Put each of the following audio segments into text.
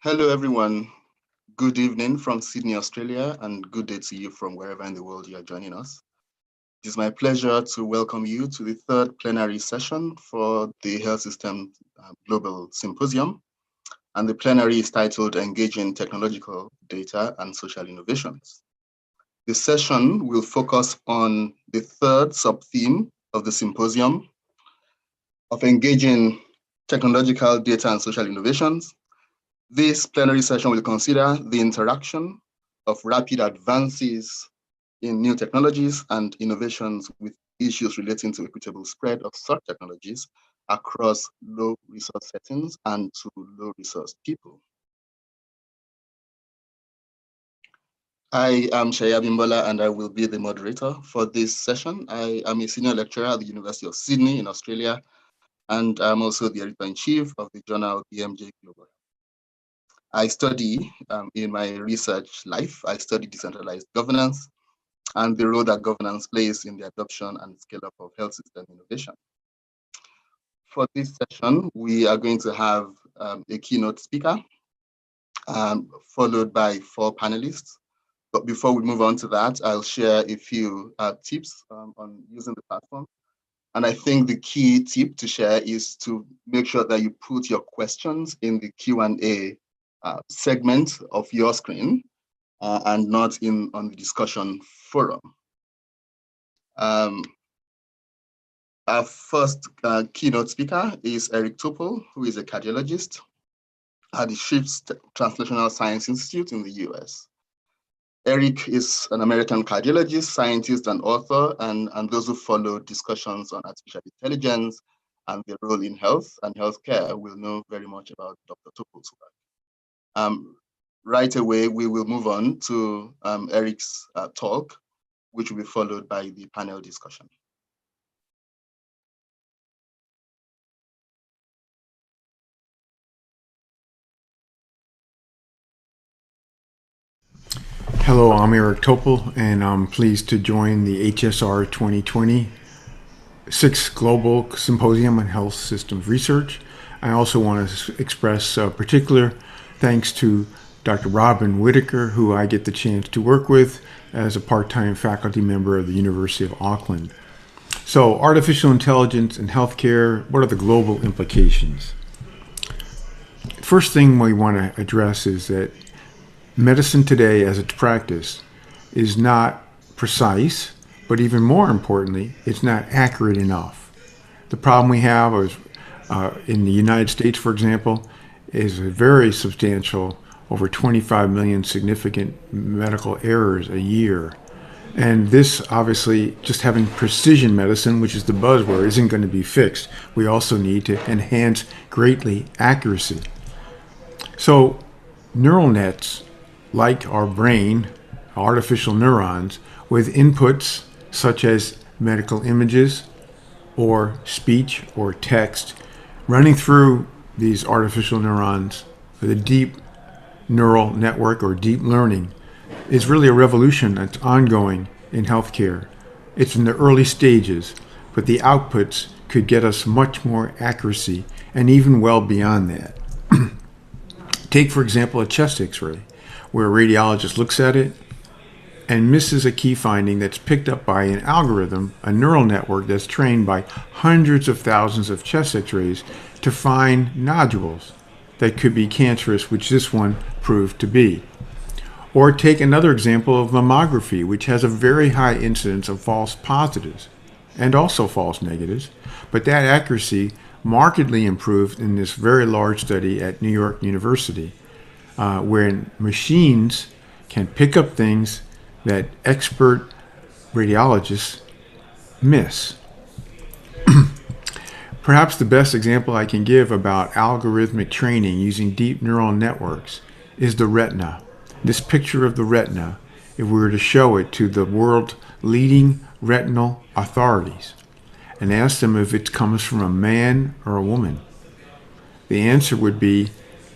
Hello, everyone. Good evening from Sydney, Australia, and good day to you from wherever in the world you are joining us. It is my pleasure to welcome you to the third plenary session for the Health System Global Symposium. And the plenary is titled Engaging Technological Data and Social Innovations. The session will focus on the third sub-theme of the symposium of engaging technological data and social innovations. This plenary session will consider the interaction of rapid advances in new technologies and innovations with issues relating to equitable spread of such technologies across low resource settings and to low resource people. I am Shaya Bimbola and I will be the moderator for this session. I am a senior lecturer at the University of Sydney in Australia, and I'm also the editor-in-chief of the journal BMJ Global. I study in my research life, I study decentralized governance and the role that governance plays in the adoption and scale-up of health system innovation. For this session, we are going to have a keynote speaker, followed by 4 panelists. But before we move on to that, I'll share a few tips on using the platform. And I think the key tip to share is to make sure that you put your questions in the Q&A segment of your screen and not on the discussion forum. Our first keynote speaker is Eric Topel, who is a cardiologist at the Scripps Translational Science Institute in the US. Eric is an American cardiologist, scientist, and author, and those who follow discussions on artificial intelligence and their role in health and healthcare will know very much about Dr. Topel's work. Right away, we will move on to Eric's talk, which will be followed by the panel discussion. Hello, I'm Eric Topel, and I'm pleased to join the HSR 2020 6th Global Symposium on Health Systems Research. I also want to express particular thanks to Dr. Robin Whitaker, who I get the chance to work with as a part-time faculty member of the University of Auckland. So, artificial intelligence in healthcare, what are the global implications? First thing we want to address is that medicine today, as it's practiced, is not precise, but even more importantly, it's not accurate enough. The problem we have is, in the United States, for example, is a very substantial, over 25 million significant medical errors a year. And this, obviously, just having precision medicine, which is the buzzword, isn't going to be fixed. We also need to enhance greatly accuracy. So, neural nets, like our brain, artificial neurons, with inputs such as medical images or speech or text, running through these artificial neurons with a deep neural network or deep learning is really a revolution that's ongoing in healthcare. It's in the early stages, but the outputs could get us much more accuracy and even well beyond that. Take, for example, a chest x-ray, where a radiologist looks at it and misses a key finding that's picked up by an algorithm, a neural network that's trained by hundreds of thousands of chest x-rays to find nodules that could be cancerous, which this one proved to be. Or take another example of mammography, which has a very high incidence of false positives and also false negatives, but that accuracy markedly improved in this very large study at New York University, where machines can pick up things that expert radiologists miss. Perhaps the best example I can give about algorithmic training using deep neural networks is the retina. This picture of the retina, if we were to show it to the world's leading retinal authorities and ask them if it comes from a man or a woman, the answer would be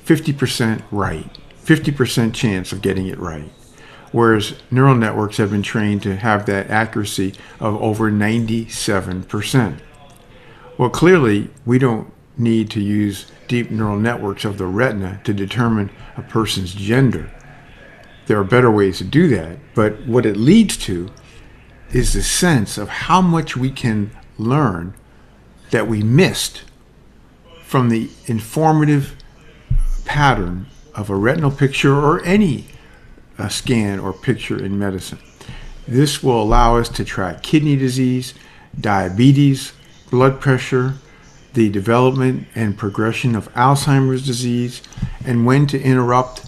50% right, 50% chance of getting it right. Whereas neural networks have been trained to have that accuracy of over 97%. Well, clearly, we don't need to use deep neural networks of the retina to determine a person's gender. There are better ways to do that, but what it leads to is the sense of how much we can learn that we missed from the informative pattern of a retinal picture or any scan or picture in medicine. This will allow us to track kidney disease, diabetes, blood pressure, the development and progression of Alzheimer's disease, and when to interrupt,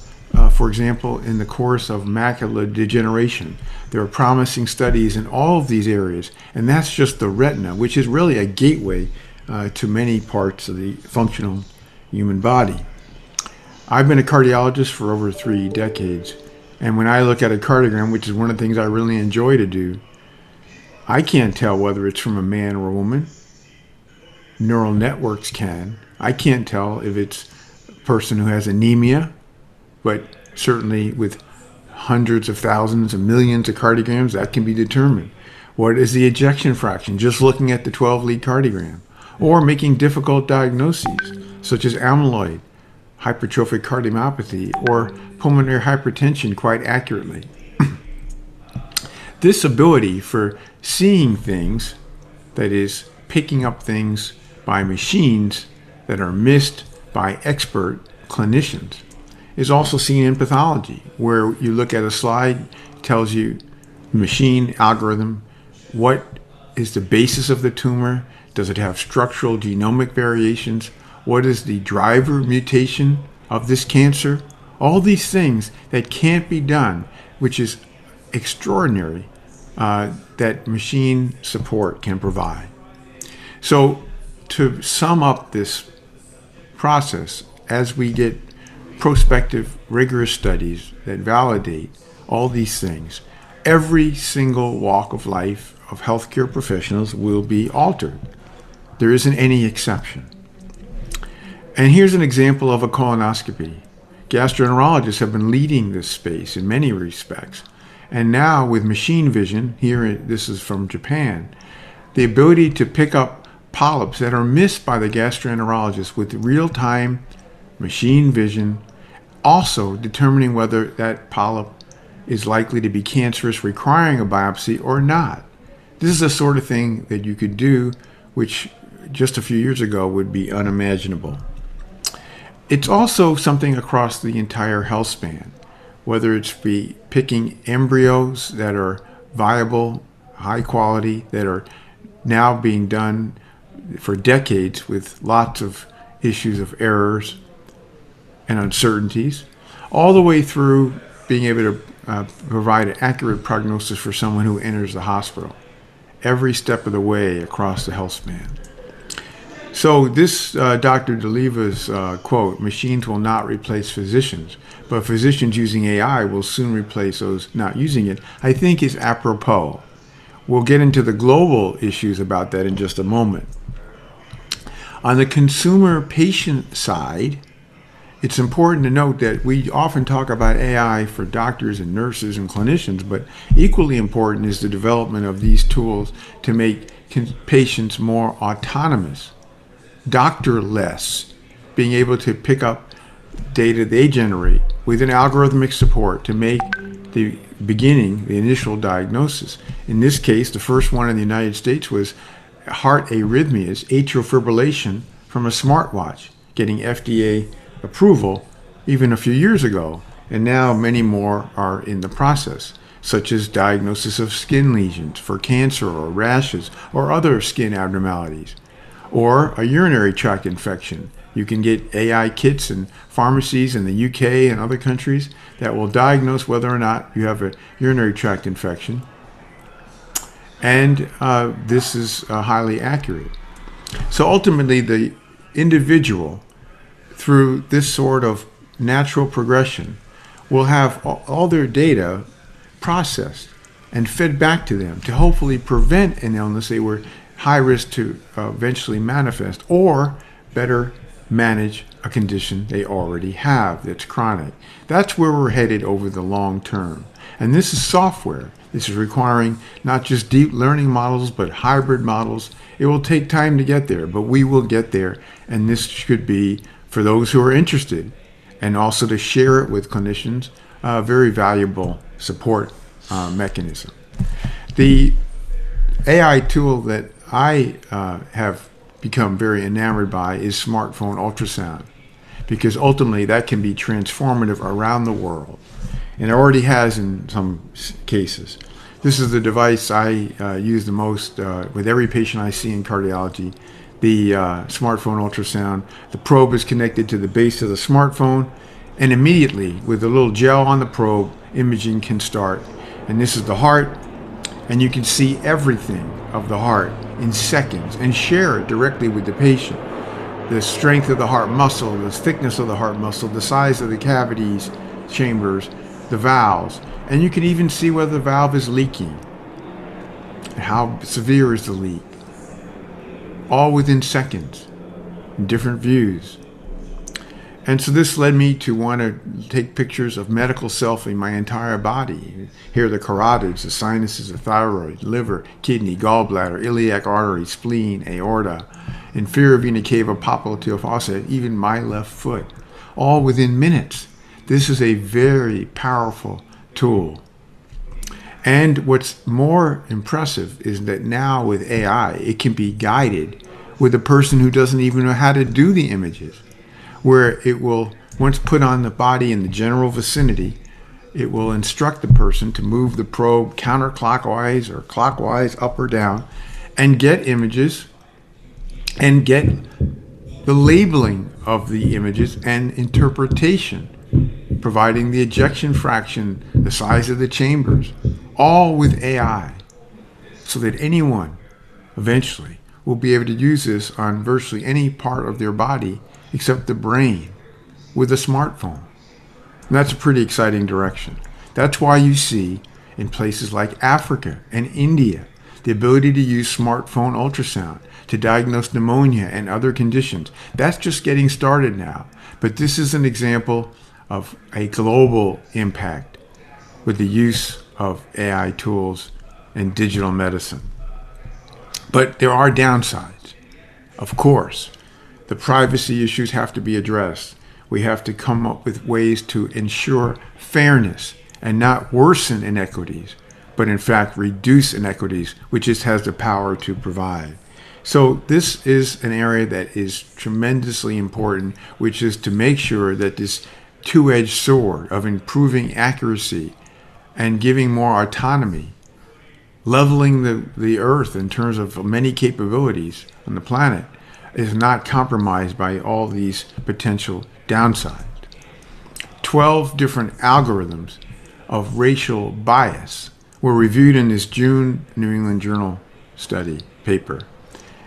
for example, in the course of macular degeneration. There are promising studies in all of these areas, and that's just the retina, which is really a gateway to many parts of the functional human body. I've been a cardiologist for over 3 decades, and when I look at a cardiogram, which is one of the things I really enjoy to do, I can't tell whether it's from a man or a woman. Neural networks can. I can't tell if it's a person who has anemia, but certainly with hundreds of thousands of millions of cardiograms, that can be determined. What is the ejection fraction? Just looking at the 12-lead cardiogram. Or making difficult diagnoses, such as amyloid, hypertrophic cardiomyopathy, or pulmonary hypertension quite accurately. This ability for seeing things, that is, picking up things by machines that are missed by expert clinicians, is also seen in pathology, where you look at a slide, tells you machine algorithm, what is the basis of the tumor, does it have structural genomic variations, what is the driver mutation of this cancer, all these things that can't be done, which is extraordinary, that machine support can provide. So to sum up this process, as we get prospective, rigorous studies that validate all these things, every single walk of life of healthcare professionals will be altered. There isn't any exception. And here's an example of a colonoscopy. Gastroenterologists have been leading this space in many respects. And now with machine vision, this is from Japan, the ability to pick up polyps that are missed by the gastroenterologist with real-time machine vision, also determining whether that polyp is likely to be cancerous, requiring a biopsy or not. This is the sort of thing that you could do, which just a few years ago would be unimaginable. It's also something across the entire health span, whether it's be picking embryos that are viable, high quality, that are now being done for decades with lots of issues of errors and uncertainties, all the way through being able to provide an accurate prognosis for someone who enters the hospital, every step of the way across the health span. So this Dr. DeLeva's quote, "Machines will not replace physicians, but physicians using AI will soon replace those not using it," I think is apropos. We'll get into the global issues about that in just a moment. On the consumer patient side, it's important to note that we often talk about AI for doctors and nurses and clinicians, but equally important is the development of these tools to make patients more autonomous, doctor-less, being able to pick up data they generate with an algorithmic support to make the initial diagnosis. In this case, the first one in the United States was heart arrhythmias, atrial fibrillation from a smartwatch, getting FDA approval even a few years ago, and now many more are in the process, such as diagnosis of skin lesions for cancer or rashes or other skin abnormalities, or a urinary tract infection. You can get AI kits in pharmacies in the UK and other countries that will diagnose whether or not you have a urinary tract infection, and this is highly accurate. So ultimately, the individual, through this sort of natural progression, will have all their data processed and fed back to them to hopefully prevent an illness they were high risk to eventually manifest, or better manage a condition they already have that's chronic. That's where we're headed over the long term. And this is software. This is requiring not just deep learning models, but hybrid models. It will take time to get there, but we will get there. And this should be, for those who are interested, and also to share it with clinicians, a very valuable support mechanism. The AI tool that I have become very enamored by is smartphone ultrasound, because ultimately that can be transformative around the world, and it already has in some cases. This is the device I use the most with every patient I see in cardiology, the smartphone ultrasound. The probe is connected to the base of the smartphone, and immediately, with a little gel on the probe, imaging can start. And this is the heart, and you can see everything of the heart in seconds and share it directly with the patient. The strength of the heart muscle, the thickness of the heart muscle, the size of the cavities, chambers, the valves, and you can even see whether the valve is leaking. How severe is the leak? All within seconds, in different views. And so this led me to want to take pictures of medical self in my entire body. Here are the carotids, the sinuses, the thyroid, liver, kidney, gallbladder, iliac artery, spleen, aorta, inferior vena cava, popliteal fossa, even my left foot, all within minutes. This is a very powerful tool. And what's more impressive is that now with AI, it can be guided with a person who doesn't even know how to do the images, where it will, once put on the body in the general vicinity, it will instruct the person to move the probe counterclockwise or clockwise, up or down, and get images and get the labeling of the images and interpretation, providing the ejection fraction, the size of the chambers, all with AI, so that anyone eventually will be able to use this on virtually any part of their body except the brain with a smartphone. And that's a pretty exciting direction. That's why you see in places like Africa and India the ability to use smartphone ultrasound to diagnose pneumonia and other conditions. That's just getting started now. But this is an example of a global impact with the use of AI tools and digital medicine. But there are downsides, of course. The privacy issues have to be addressed. We have to come up with ways to ensure fairness and not worsen inequities, but in fact reduce inequities, which it has the power to provide. So this is an area that is tremendously important, which is to make sure that this two-edged sword of improving accuracy and giving more autonomy, leveling the earth in terms of many capabilities on the planet, is not compromised by all these potential downsides. 12 different algorithms of racial bias were reviewed in this June New England Journal study paper.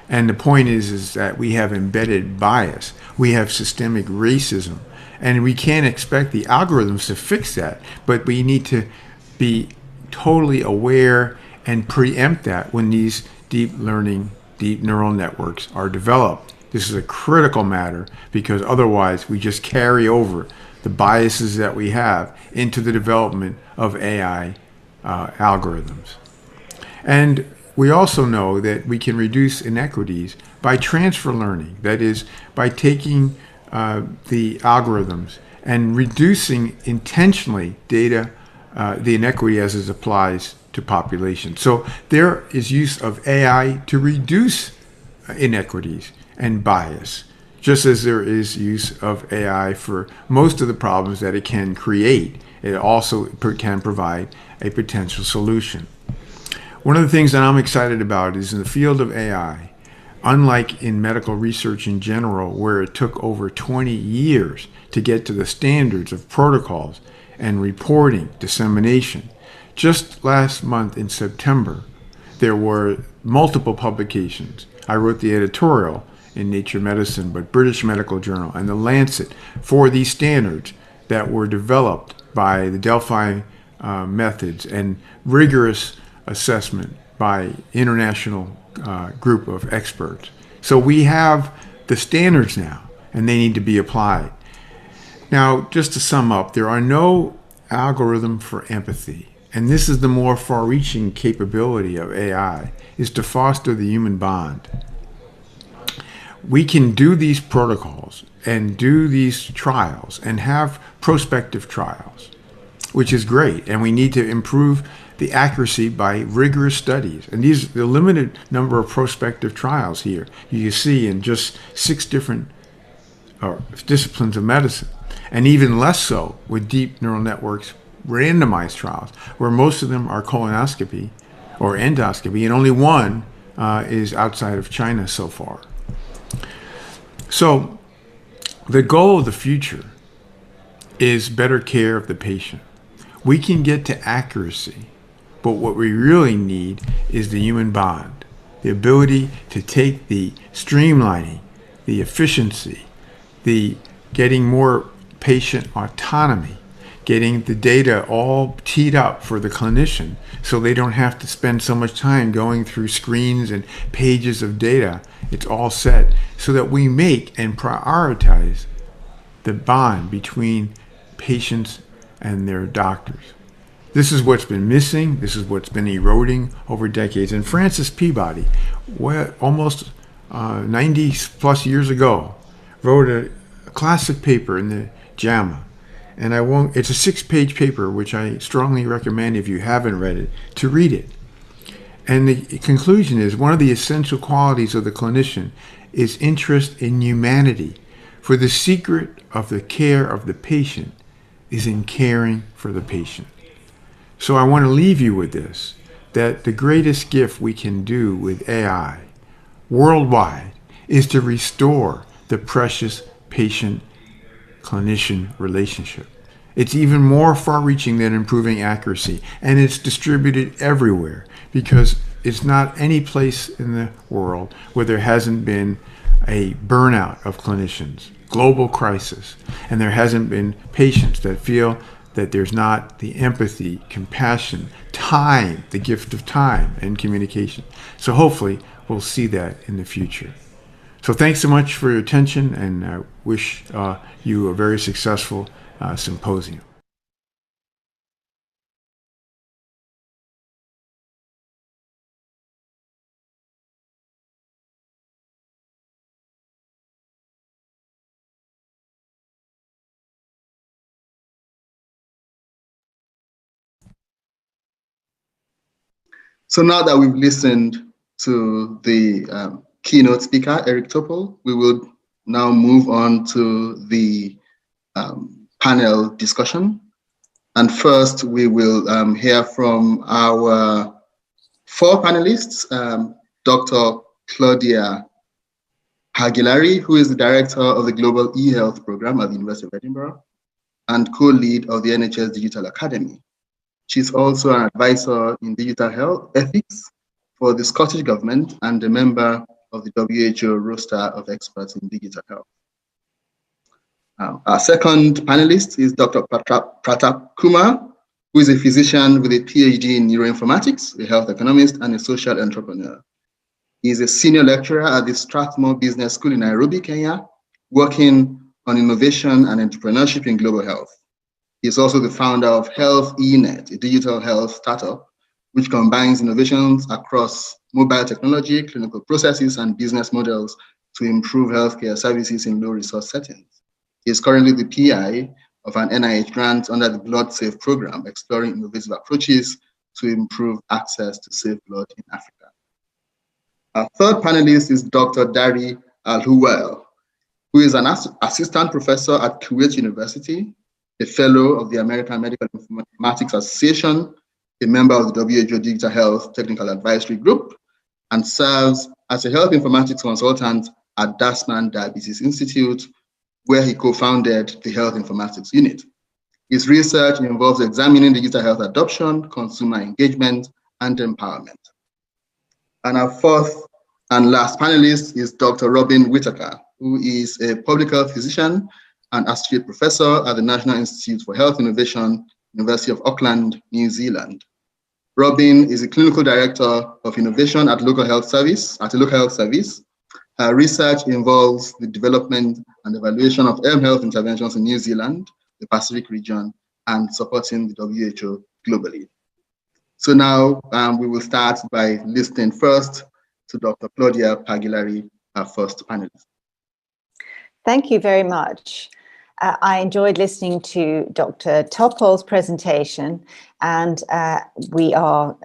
And the point is that we have embedded bias. We have systemic racism. And we can't expect the algorithms to fix that, but we need to be totally aware and preempt that when these deep learning, deep neural networks are developed. This is a critical matter because otherwise we just carry over the biases that we have into the development of AI algorithms. And we also know that we can reduce inequities by transfer learning, that is, by taking the algorithms and reducing intentionally the inequity as it applies to population. So there is use of AI to reduce inequities and bias, just as there is use of AI for most of the problems that it can create. It also can provide a potential solution. One of the things that I'm excited about is in the field of AI, unlike in medical research in general, where it took over 20 years to get to the standards of protocols and reporting, dissemination. Just last month in September, there were multiple publications. I wrote the editorial in Nature Medicine, but British Medical Journal and The Lancet for these standards that were developed by the Delphi methods and rigorous assessment by international group of experts. So we have the standards now, and they need to be applied. Now, just to sum up, there are no algorithm for empathy. And this is the more far-reaching capability of AI, is to foster the human bond. We can do these protocols and do these trials and have prospective trials, which is great. And we need to improve the accuracy by rigorous studies. And these the limited number of prospective trials here you can see in just 6 different disciplines of medicine, and even less so with deep neural networks randomized trials, where most of them are colonoscopy or endoscopy, and only one is outside of China so far. So the goal of the future is better care of the patient. We can get to accuracy, but what we really need is the human bond, the ability to take the streamlining, the efficiency, the getting more patient autonomy, getting the data all teed up for the clinician so they don't have to spend so much time going through screens and pages of data. It's all set so that we make and prioritize the bond between patients and their doctors. This is what's been missing. This is what's been eroding over decades. And Francis Peabody, almost 90 plus years ago, wrote a classic paper in the JAMA. And it's a 6-page paper, which I strongly recommend, if you haven't read it, to read it. And the conclusion is one of the essential qualities of the clinician is interest in humanity. For the secret of the care of the patient is in caring for the patient. So I want to leave you with this, that the greatest gift we can do with AI worldwide is to restore the precious patient-clinician relationship. It's even more far-reaching than improving accuracy, and it's distributed everywhere because it's not any place in the world where there hasn't been a burnout of clinicians, global crisis, and there hasn't been patients that feel that there's not the empathy, compassion, time, the gift of time and communication. So hopefully we'll see that in the future. So thanks so much for your attention, and I wish you a very successful symposium. So now that we've listened to the keynote speaker, Eric Topel, we will now move on to the panel discussion. And first, we will hear from our 4 panelists, Dr. Claudia Hagilari, who is the director of the Global eHealth Program at the University of Edinburgh and co-lead of the NHS Digital Academy. She's also an advisor in digital health ethics for the Scottish Government and a member of the WHO roster of experts in digital health. Our second panelist is Dr. Pratap Kumar, who is a physician with a PhD in neuroinformatics, a health economist, and a social entrepreneur. He is a senior lecturer at the Strathmore Business School in Nairobi, Kenya, working on innovation and entrepreneurship in global health. He is also the founder of Health eNet, a digital health startup, which combines innovations across mobile technology, clinical processes, and business models to improve healthcare services in low-resource settings. He is currently the PI of an NIH grant under the Blood Safe program, exploring innovative approaches to improve access to safe blood in Africa. Our third panelist is Dr. Dari Al-Huwail, who is an assistant professor at Kuwait University, a fellow of the American Medical Informatics Association, a member of the WHO Digital Health Technical Advisory Group, and serves as a health informatics consultant at Dasman Diabetes Institute, where he co-founded the Health Informatics Unit. His research involves examining digital health adoption, consumer engagement, and empowerment. And our fourth and last panelist is Dr. Robin Whitaker, who is a public health physician and associate professor at the National Institute for Health Innovation, University of Auckland, New Zealand. Robin is a clinical director of innovation at a local health service. Her research involves the development and evaluation of health interventions in New Zealand, the Pacific region, and supporting the WHO globally. So now we will start by listening first to Dr. Claudia Pagliari, our first panelist. Thank you very much. I enjoyed listening to Dr. Topel's presentation, and we are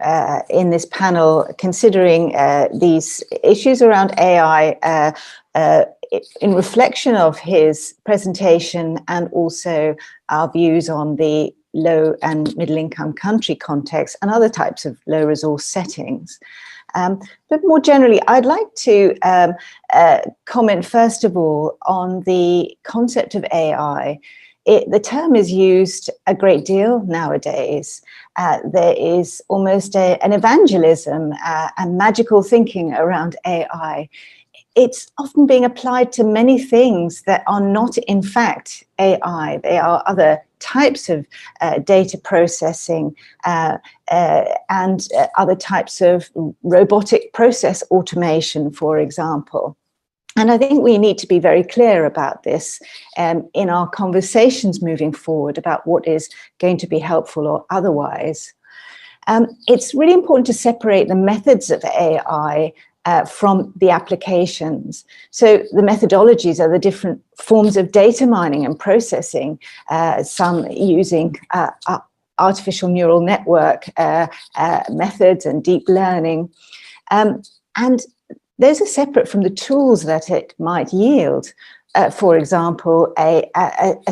in this panel considering these issues around AI in reflection of his presentation and also our views on the low and middle income country context and other types of low resource settings. But more generally, I'd like to comment first of all on the concept of AI. The term is used a great deal nowadays. There is almost an evangelism and magical thinking around AI. It's often being applied to many things that are not in fact AI. They are other types of data processing and other types of robotic process automation, for example. And I think we need to be very clear about this in our conversations moving forward about what is going to be helpful or otherwise. It's really important to separate the methods of AI from the applications. So the methodologies are the different forms of data mining and processing, some using artificial neural network methods and deep learning. And those are separate from the tools that it might yield. For example, a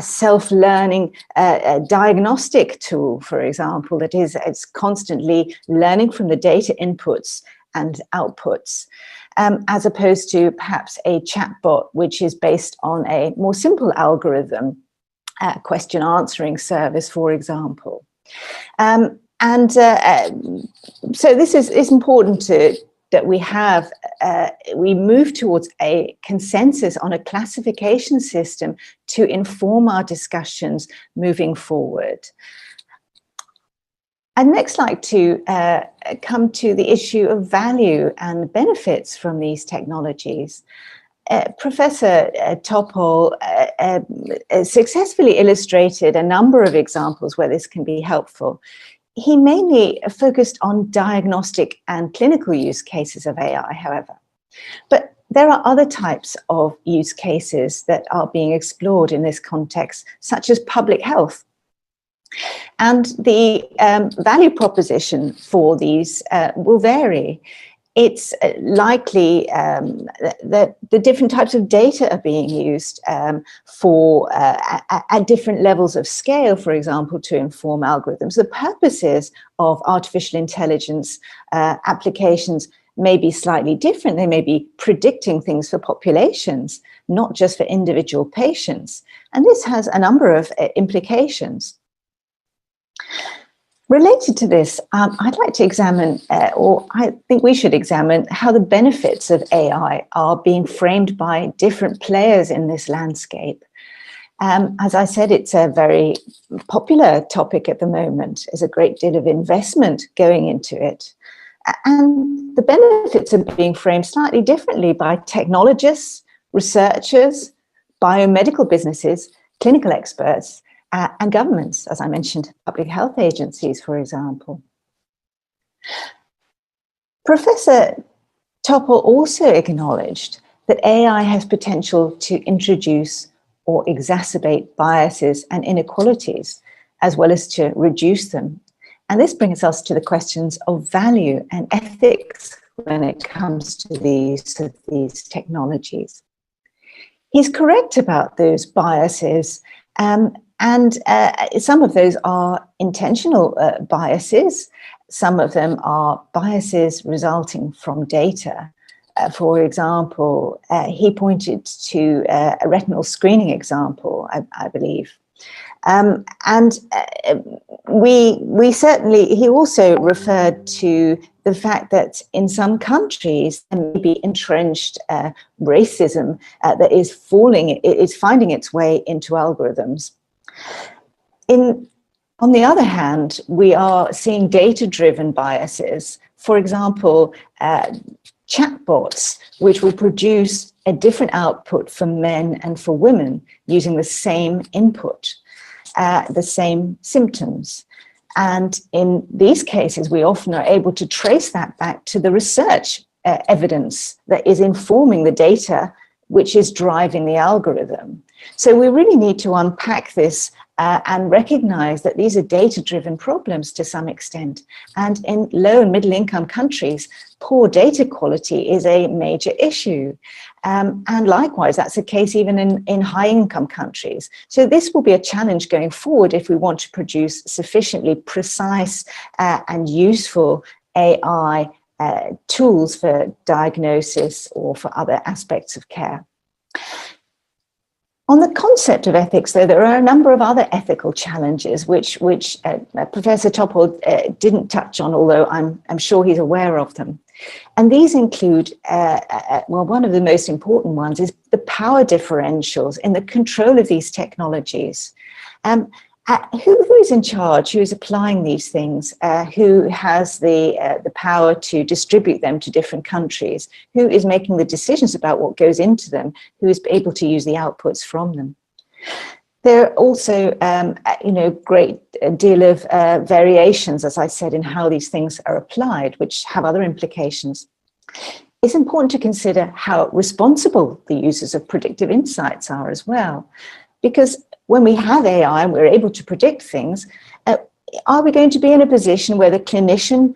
self-learning diagnostic tool, for example, that is it's constantly learning from the data inputs and outputs, as opposed to perhaps a chatbot, which is based on a more simple algorithm, question answering service, for example. So this is important that we move towards a consensus on a classification system to inform our discussions moving forward. I'd next like to come to the issue of value and benefits from these technologies. Professor Topel successfully illustrated a number of examples where this can be helpful. He mainly focused on diagnostic and clinical use cases of AI, however. But there are other types of use cases that are being explored in this context, such as public health. And the value proposition for these will vary. It's likely that the different types of data are being used for at different levels of scale, for example, to inform algorithms. The purposes of artificial intelligence applications may be slightly different. They may be predicting things for populations, not just for individual patients. And this has a number of implications. Related to this, I'd like to examine, or I think we should examine, how the benefits of AI are being framed by different players in this landscape. As I said, it's a very popular topic at the moment. There's a great deal of investment going into it. And the benefits are being framed slightly differently by technologists, researchers, biomedical businesses, clinical experts, and governments, as I mentioned, public health agencies, for example. Professor Topel also acknowledged that AI has potential to introduce or exacerbate biases and inequalities, as well as to reduce them. And this brings us to the questions of value and ethics when it comes to these technologies. He's correct about those biases, and some of those are intentional biases. Some of them are biases resulting from data. For example, he pointed to a retinal screening example, I believe. We certainly, he also referred to the fact that in some countries there may be entrenched racism that is finding its way into algorithms. On the other hand, we are seeing data-driven biases. For example, chatbots, which will produce a different output for men and for women using the same input, the same symptoms. And in these cases, we often are able to trace that back to the research evidence that is informing the data, which is driving the algorithm. So we really need to unpack this and recognize that these are data-driven problems to some extent. And in low and middle income countries, poor data quality is a major issue. And likewise, that's the case even in high income countries. So this will be a challenge going forward if we want to produce sufficiently precise and useful AI tools for diagnosis or for other aspects of care. On the concept of ethics, though, there are a number of other ethical challenges which Professor Topel didn't touch on, although I'm sure he's aware of them. And these include, well, one of the most important ones is the power differentials in the control of these technologies. Who is in charge? Who is applying these things? Who has the power to distribute them to different countries? Who is making the decisions about what goes into them? Who is able to use the outputs from them? There are also, great deal of variations, as I said, in how these things are applied, which have other implications. It's important to consider how responsible the users of predictive insights are as well, because when we have AI and we're able to predict things, are we going to be in a position where the clinician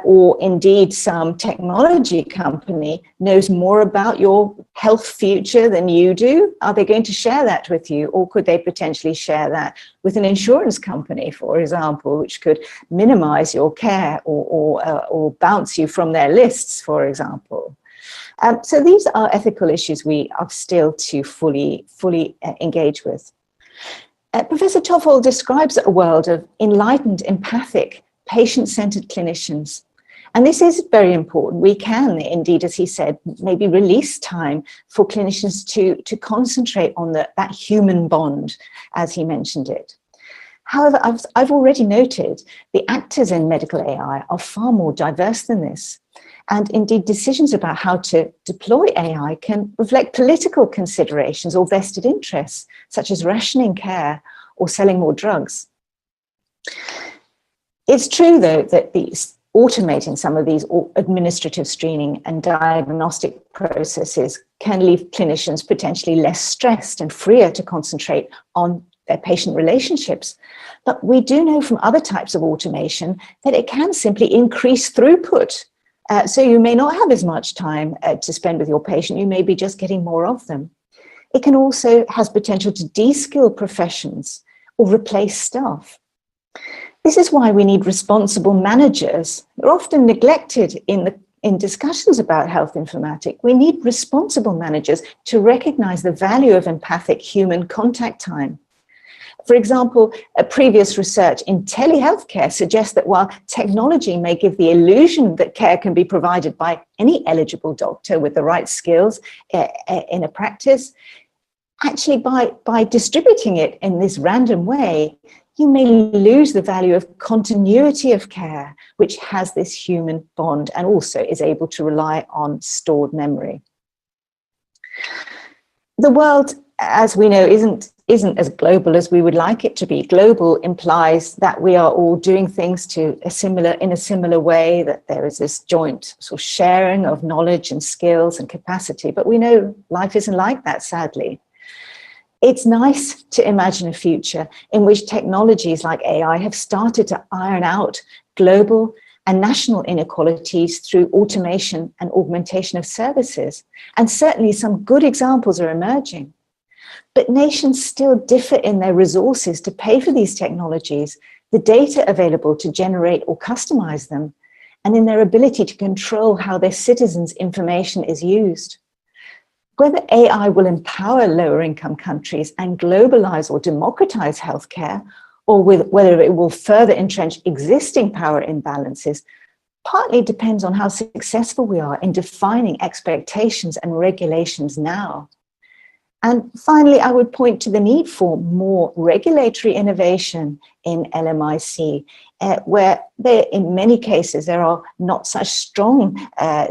or indeed some technology company knows more about your health future than you do? Are they going to share that with you? Or could they potentially share that with an insurance company, for example, which could minimize your care or bounce you from their lists, for example? So these are ethical issues we are still to fully engage with. Professor Topel describes a world of enlightened, empathic, patient-centered clinicians. And this is very important. We can, indeed, as he said, maybe release time for clinicians to concentrate on that human bond, as he mentioned it. However, I've already noted the actors in medical AI are far more diverse than this. And indeed, decisions about how to deploy AI can reflect political considerations or vested interests, such as rationing care or selling more drugs. It's true, though, that automating some of these administrative screening and diagnostic processes can leave clinicians potentially less stressed and freer to concentrate on their patient relationships. But we do know from other types of automation that it can simply increase throughput. So you may not have as much time to spend with your patient. You may be just getting more of them. It can also has potential to de-skill professions or replace staff. This is why we need responsible managers. They're often neglected in discussions about health informatics. We need responsible managers to recognize the value of empathic human contact time. For example, a previous research in telehealth care suggests that while technology may give the illusion that care can be provided by any eligible doctor with the right skills in a practice, actually by distributing it in this random way, you may lose the value of continuity of care, which has this human bond and also is able to rely on stored memory. The world, as we know, isn't as global as we would like it to be. Global implies that we are all doing things in a similar way, that there is this joint sort of sharing of knowledge and skills and capacity. But we know life isn't like that, sadly. It's nice to imagine a future in which technologies like AI have started to iron out global and national inequalities through automation and augmentation of services. And certainly some good examples are emerging. But nations still differ in their resources to pay for these technologies, the data available to generate or customize them, and in their ability to control how their citizens' information is used. Whether AI will empower lower income countries and globalize or democratize healthcare, or whether it will further entrench existing power imbalances, partly depends on how successful we are in defining expectations and regulations now. And finally, I would point to the need for more regulatory innovation in LMIC, where there, in many cases, there are not such strong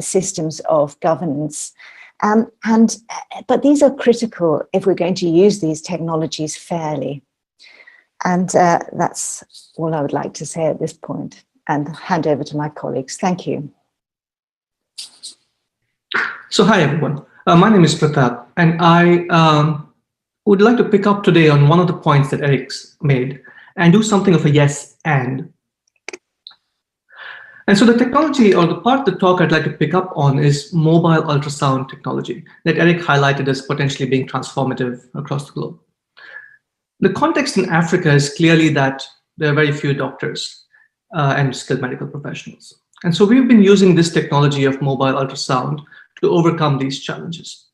systems of governance. But these are critical if we're going to use these technologies fairly. And that's all I would like to say at this point, and hand over to my colleagues. Thank you. So hi, everyone. My name is Pratap, and I would like to pick up today on one of the points that Eric's made and do something of a yes and. And so the technology, or the part of the talk I'd like to pick up on, is mobile ultrasound technology that Eric highlighted as potentially being transformative across the globe. The context in Africa is clearly that there are very few doctors and skilled medical professionals. And so we've been using this technology of mobile ultrasound to overcome these challenges.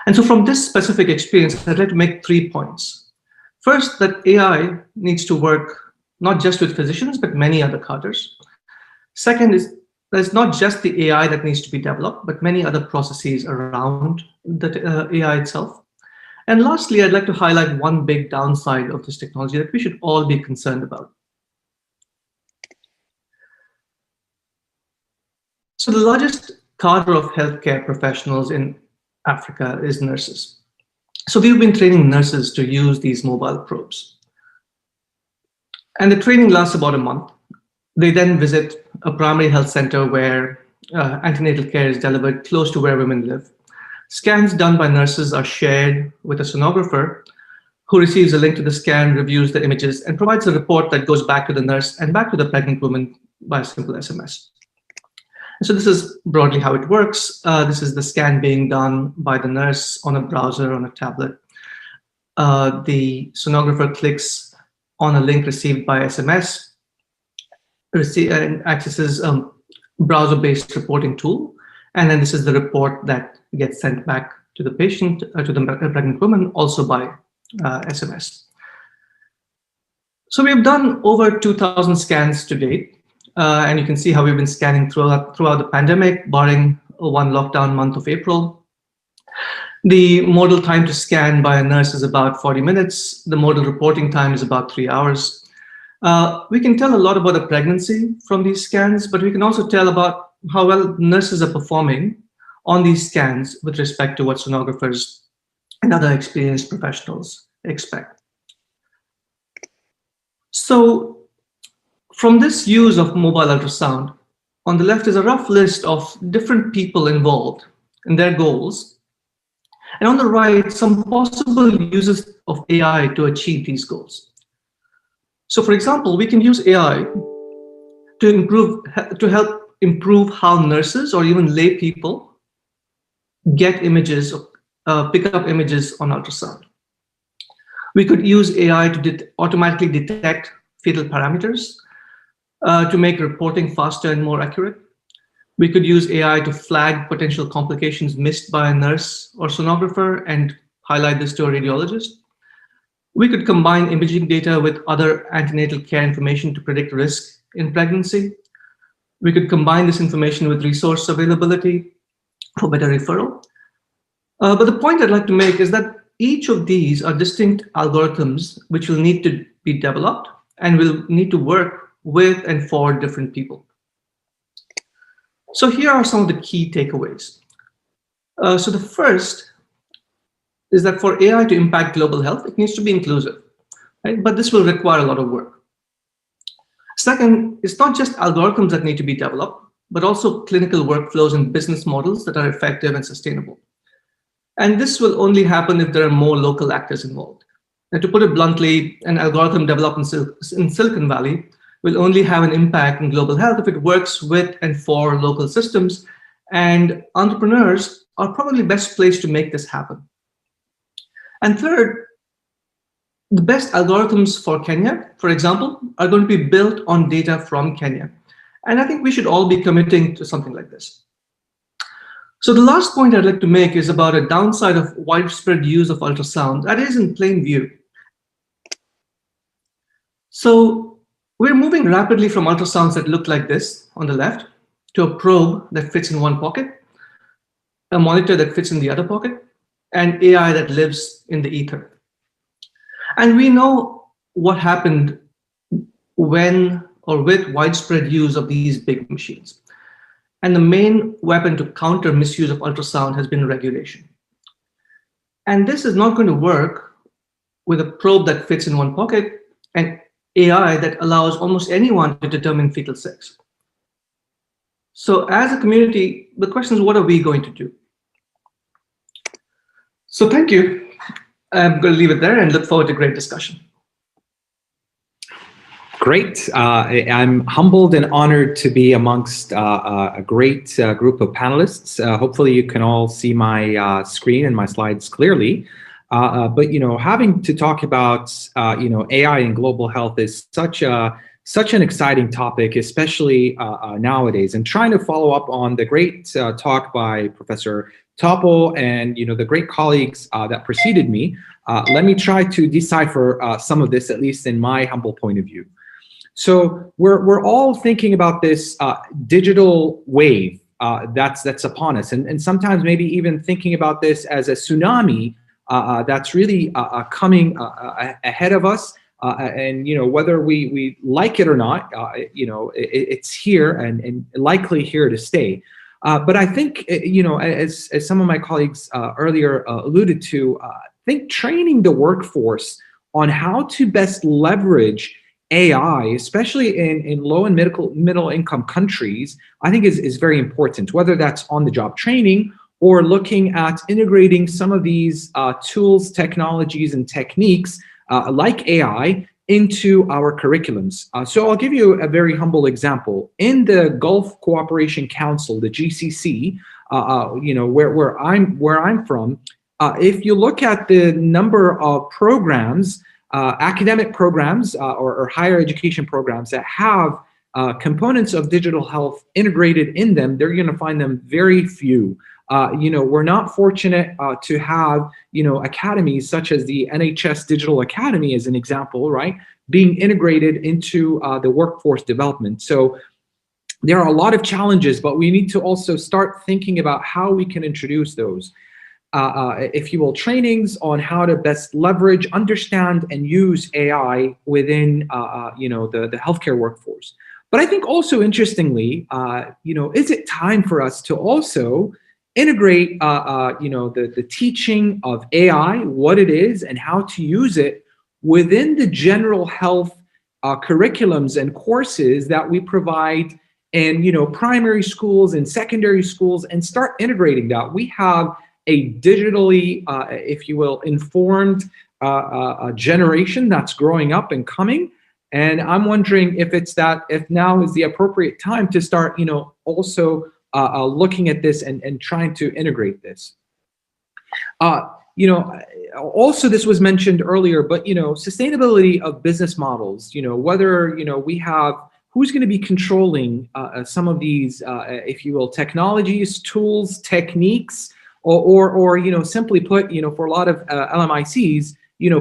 And so from this specific experience, I'd like to make 3 points. First, that AI needs to work not just with physicians, but many other cadres. Second is there's not just the AI that needs to be developed, but many other processes around the AI itself. And lastly, I'd like to highlight one big downside of this technology that we should all be concerned about. So the largest cadre of healthcare professionals in Africa is nurses. So we've been training nurses to use these mobile probes. And the training lasts about a month. They then visit a primary health center where antenatal care is delivered close to where women live. Scans done by nurses are shared with a sonographer who receives a link to the scan, reviews the images, and provides a report that goes back to the nurse and back to the pregnant woman by a simple SMS. So this is broadly how it works. This is the scan being done by the nurse on a browser, on a tablet. The sonographer clicks on a link received by SMS, and accesses a browser-based reporting tool. And then this is the report that gets sent back to the patient, to the pregnant woman, also by SMS. So we've done over 2,000 scans to date. And you can see how we've been scanning throughout the pandemic, barring one lockdown month of April. The modal time to scan by a nurse is about 40 minutes. The modal reporting time is about 3 hours. We can tell a lot about the pregnancy from these scans, but we can also tell about how well nurses are performing on these scans with respect to what sonographers and other experienced professionals expect. So from this use of mobile ultrasound, on the left is a rough list of different people involved and their goals. And on the right, some possible uses of AI to achieve these goals. So for example, we can use AI to help improve how nurses or even lay people get images, pick up images on ultrasound. We could use AI to automatically detect fetal parameters, to make reporting faster and more accurate. We could use AI to flag potential complications missed by a nurse or sonographer and highlight this to a radiologist. We could combine imaging data with other antenatal care information to predict risk in pregnancy. We could combine this information with resource availability for better referral. But the point I'd like to make is that each of these are distinct algorithms which will need to be developed and will need to work with and for different people. So here are some of the key takeaways. So the first is that for AI to impact global health, it needs to be inclusive, right? But this will require a lot of work. Second, it's not just algorithms that need to be developed, but also clinical workflows and business models that are effective and sustainable. And this will only happen if there are more local actors involved. And to put it bluntly, an algorithm developed in Silicon Valley will only have an impact in global health if it works with and for local systems, and entrepreneurs are probably best placed to make this happen. And third, the best algorithms for Kenya, for example, are going to be built on data from Kenya. And I think we should all be committing to something like this. So the last point I'd like to make is about a downside of widespread use of ultrasound that is in plain view. So we're moving rapidly from ultrasounds that look like this on the left to a probe that fits in one pocket, a monitor that fits in the other pocket, and AI that lives in the ether. And we know what happened when or with widespread use of these big machines. And the main weapon to counter misuse of ultrasound has been regulation. And this is not going to work with a probe that fits in one pocket and AI that allows almost anyone to determine fetal sex. So as a community, the question is, what are we going to do? So thank you. I'm going to leave it there and look forward to great discussion. Great. I'm humbled and honored to be amongst a great group of panelists. Hopefully you can all see my screen and my slides clearly. But, having to talk about, AI and global health is such an exciting topic, especially nowadays. And trying to follow up on the great talk by Professor Topel and, the great colleagues that preceded me, let me try to decipher some of this, at least in my humble point of view. So we're all thinking about this digital wave that's upon us, and sometimes maybe even thinking about this as a tsunami that's really coming ahead of us, and whether we like it or not, it's here and likely here to stay. But I think as some of my colleagues earlier alluded to, I think training the workforce on how to best leverage AI, especially in low and middle income countries, I think is very important, whether that's on the job training or looking at integrating some of these tools, technologies, and techniques like AI into our curriculums. So I'll give you a very humble example. In the Gulf Cooperation Council, the GCC, where I'm from, if you look at the number of programs, academic programs or higher education programs that have components of digital health integrated in them, they're going to find them very few. We're not fortunate to have, academies such as the NHS Digital Academy as an example, right, being integrated into the workforce development. So there are a lot of challenges, but we need to also start thinking about how we can introduce those. If you will, trainings on how to best leverage, understand, and use AI within, the healthcare workforce. But I think also interestingly, is it time for us to also integrate, the teaching of AI, what it is, and how to use it within the general health curriculums and courses that we provide in, primary schools and secondary schools, and start integrating that. We have a digitally, if you will, informed generation that's growing up and coming. And I'm wondering if now is the appropriate time to start, also looking at this and trying to integrate this. Also this was mentioned earlier, but, sustainability of business models, whether, we have, who's going to be controlling some of these, if you will, technologies, tools, techniques, or simply put, for a lot of LMICs,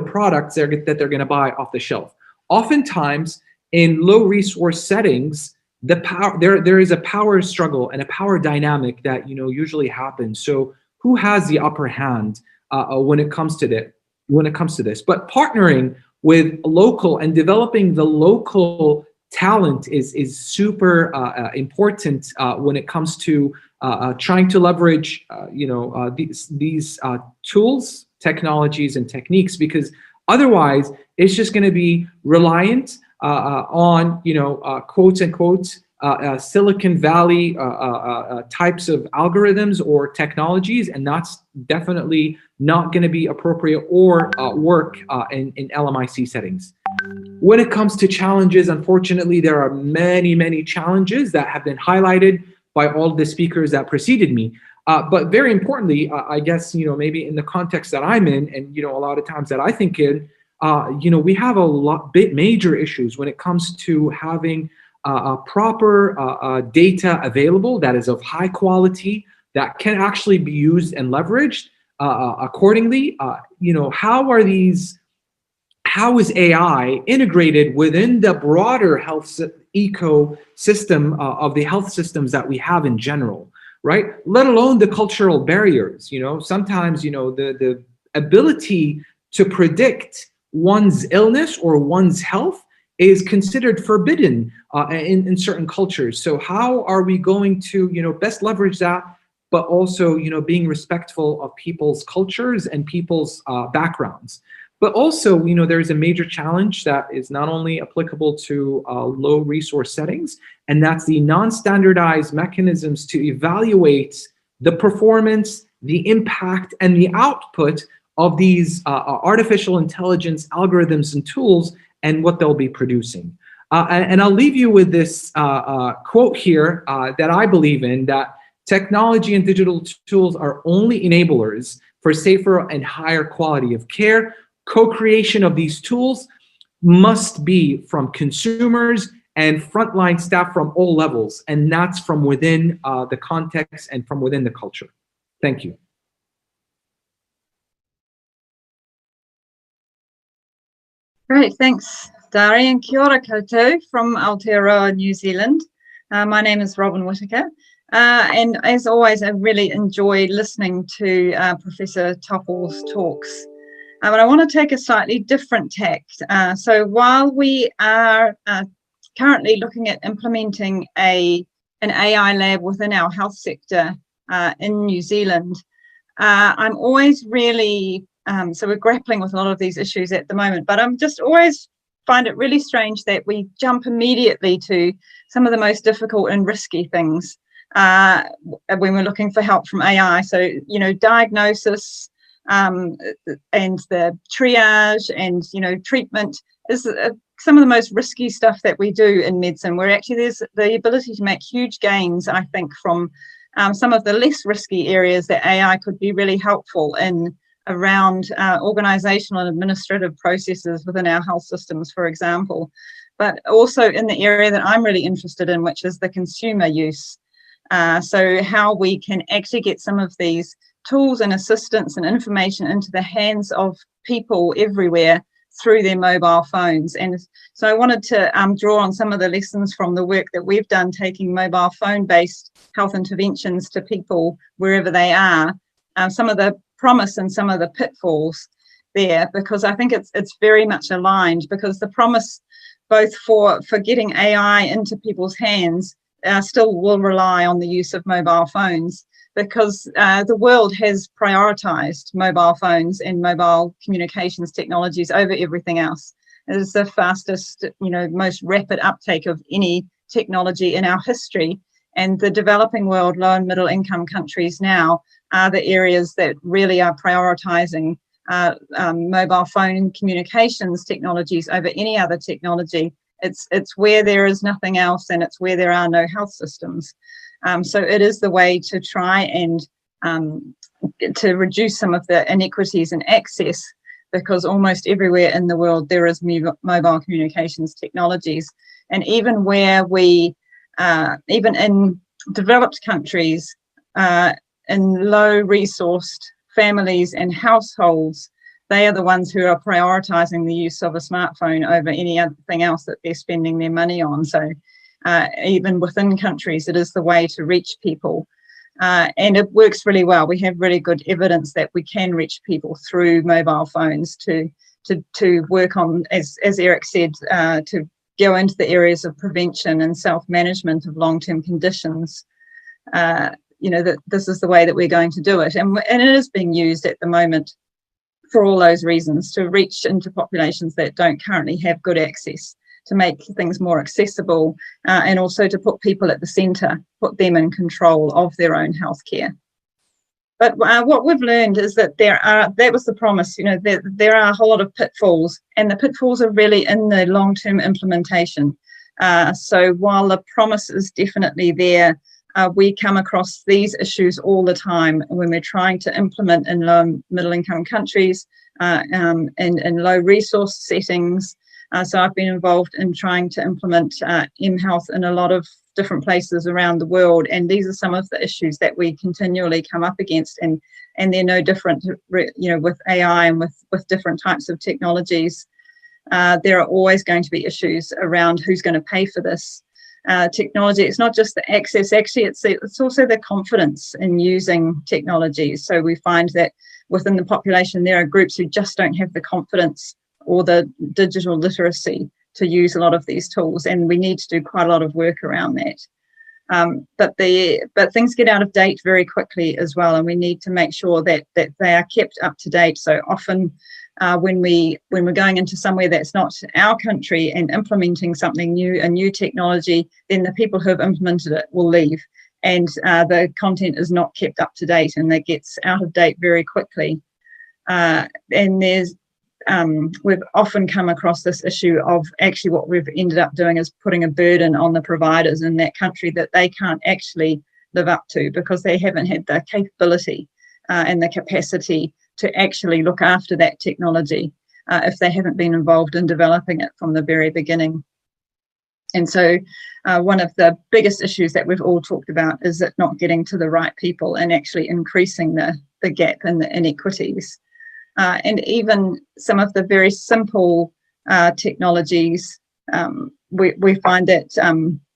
products that they're going to buy off the shelf. Oftentimes, in low resource settings, there is a power struggle and a power dynamic that usually happens. So who has the upper hand when it comes to this? But partnering with local and developing the local talent is super important when it comes to trying to leverage these tools, technologies, and techniques, because otherwise it's just going to be reliant on quotes unquote Silicon Valley types of algorithms or technologies, and that's definitely not going to be appropriate or work in LMIC settings. When it comes to challenges, unfortunately, there are many challenges that have been highlighted by all the speakers that preceded me. But very importantly, I guess, maybe in the context that I'm in, and, a lot of times that I think in, we have major issues when it comes to having proper data available that is of high quality, that can actually be used and leveraged accordingly. How is AI integrated within the broader health ecosystem of the health systems that we have in general? right? Let alone the cultural barriers. Sometimes, the ability to predict one's illness or one's health is considered forbidden in certain cultures. So how are we going to, best leverage that, but also, being respectful of people's cultures and people's backgrounds? But also, there's a major challenge that is not only applicable to low resource settings, and that's the non-standardized mechanisms to evaluate the performance, the impact, and the output of these artificial intelligence algorithms and tools and what they'll be producing. And I'll leave you with this quote here that I believe in, that technology and digital tools are only enablers for safer and higher quality of care. Co-creation of these tools must be from consumers and frontline staff from all levels, and that's from within the context and from within the culture. Thank you. Great, thanks, Dari, and kia ora koutou from Aotearoa, New Zealand. My name is Robin Whitaker, and as always, I really enjoy listening to Professor Topel's talks. But I want to take a slightly different tact. So while we are currently looking at implementing an AI lab within our health sector in New Zealand, I'm always really, so we're grappling with a lot of these issues at the moment, but I'm just always find it really strange that we jump immediately to some of the most difficult and risky things when we're looking for help from AI. So, diagnosis, and the triage and treatment is some of the most risky stuff that we do in medicine, where actually there's the ability to make huge gains, I think, from some of the less risky areas that AI could be really helpful in around organizational and administrative processes within our health systems, for example, but also in the area that I'm really interested in, which is the consumer use. So how we can actually get some of these tools and assistance and information into the hands of people everywhere through their mobile phones. And so I wanted to draw on some of the lessons from the work that we've done, taking mobile phone-based health interventions to people wherever they are, some of the promise and some of the pitfalls there, because I think it's very much aligned, because the promise both for getting AI into people's hands still will rely on the use of mobile phones, because the world has prioritized mobile phones and mobile communications technologies over everything else. It is the fastest, most rapid uptake of any technology in our history. And the developing world, low and middle income countries now are the areas that really are prioritizing mobile phone communications technologies over any other technology. It's where there is nothing else, and it's where there are no health systems. So it is the way to try and to reduce some of the inequities in access, because almost everywhere in the world there is mobile communications technologies. And even where we, even in developed countries, in low-resourced families and households, they are the ones who are prioritizing the use of a smartphone over anything else that they're spending their money on. So even within countries, it is the way to reach people. And it works really well. We have really good evidence that we can reach people through mobile phones to work on, as Eric said, to go into the areas of prevention and self-management of long-term conditions. That this is the way that we're going to do it. And it is being used at the moment for all those reasons, to reach into populations that don't currently have good access, to make things more accessible, and also to put people at the centre, put them in control of their own healthcare. But what we've learned is that that was the promise, there are a whole lot of pitfalls, and the pitfalls are really in the long-term implementation. So while the promise is definitely there, we come across these issues all the time when we're trying to implement in low and middle income countries, and in low resource settings. So I've been involved in trying to implement mHealth in a lot of different places around the world, and these are some of the issues that we continually come up against, and they're no different, with AI and with different types of technologies. There are always going to be issues around who's going to pay for this. technology. It's not just the access, actually, it's also the confidence in using technologies. So we find that within the population, there are groups who just don't have the confidence or the digital literacy to use a lot of these tools, and we need to do quite a lot of work around that. But things get out of date very quickly as well, and we need to make sure that they are kept up to date. So often when we're going into somewhere that's not our country and implementing something new, a new technology, then the people who have implemented it will leave, and the content is not kept up to date, and that gets out of date very quickly. And we've often come across this issue of actually what we've ended up doing is putting a burden on the providers in that country that they can't actually live up to, because they haven't had the capability and the capacity to actually look after that technology if they haven't been involved in developing it from the very beginning. And so one of the biggest issues that we've all talked about is it not getting to the right people and actually increasing the gap and the inequities. And even some of the very simple technologies, we find that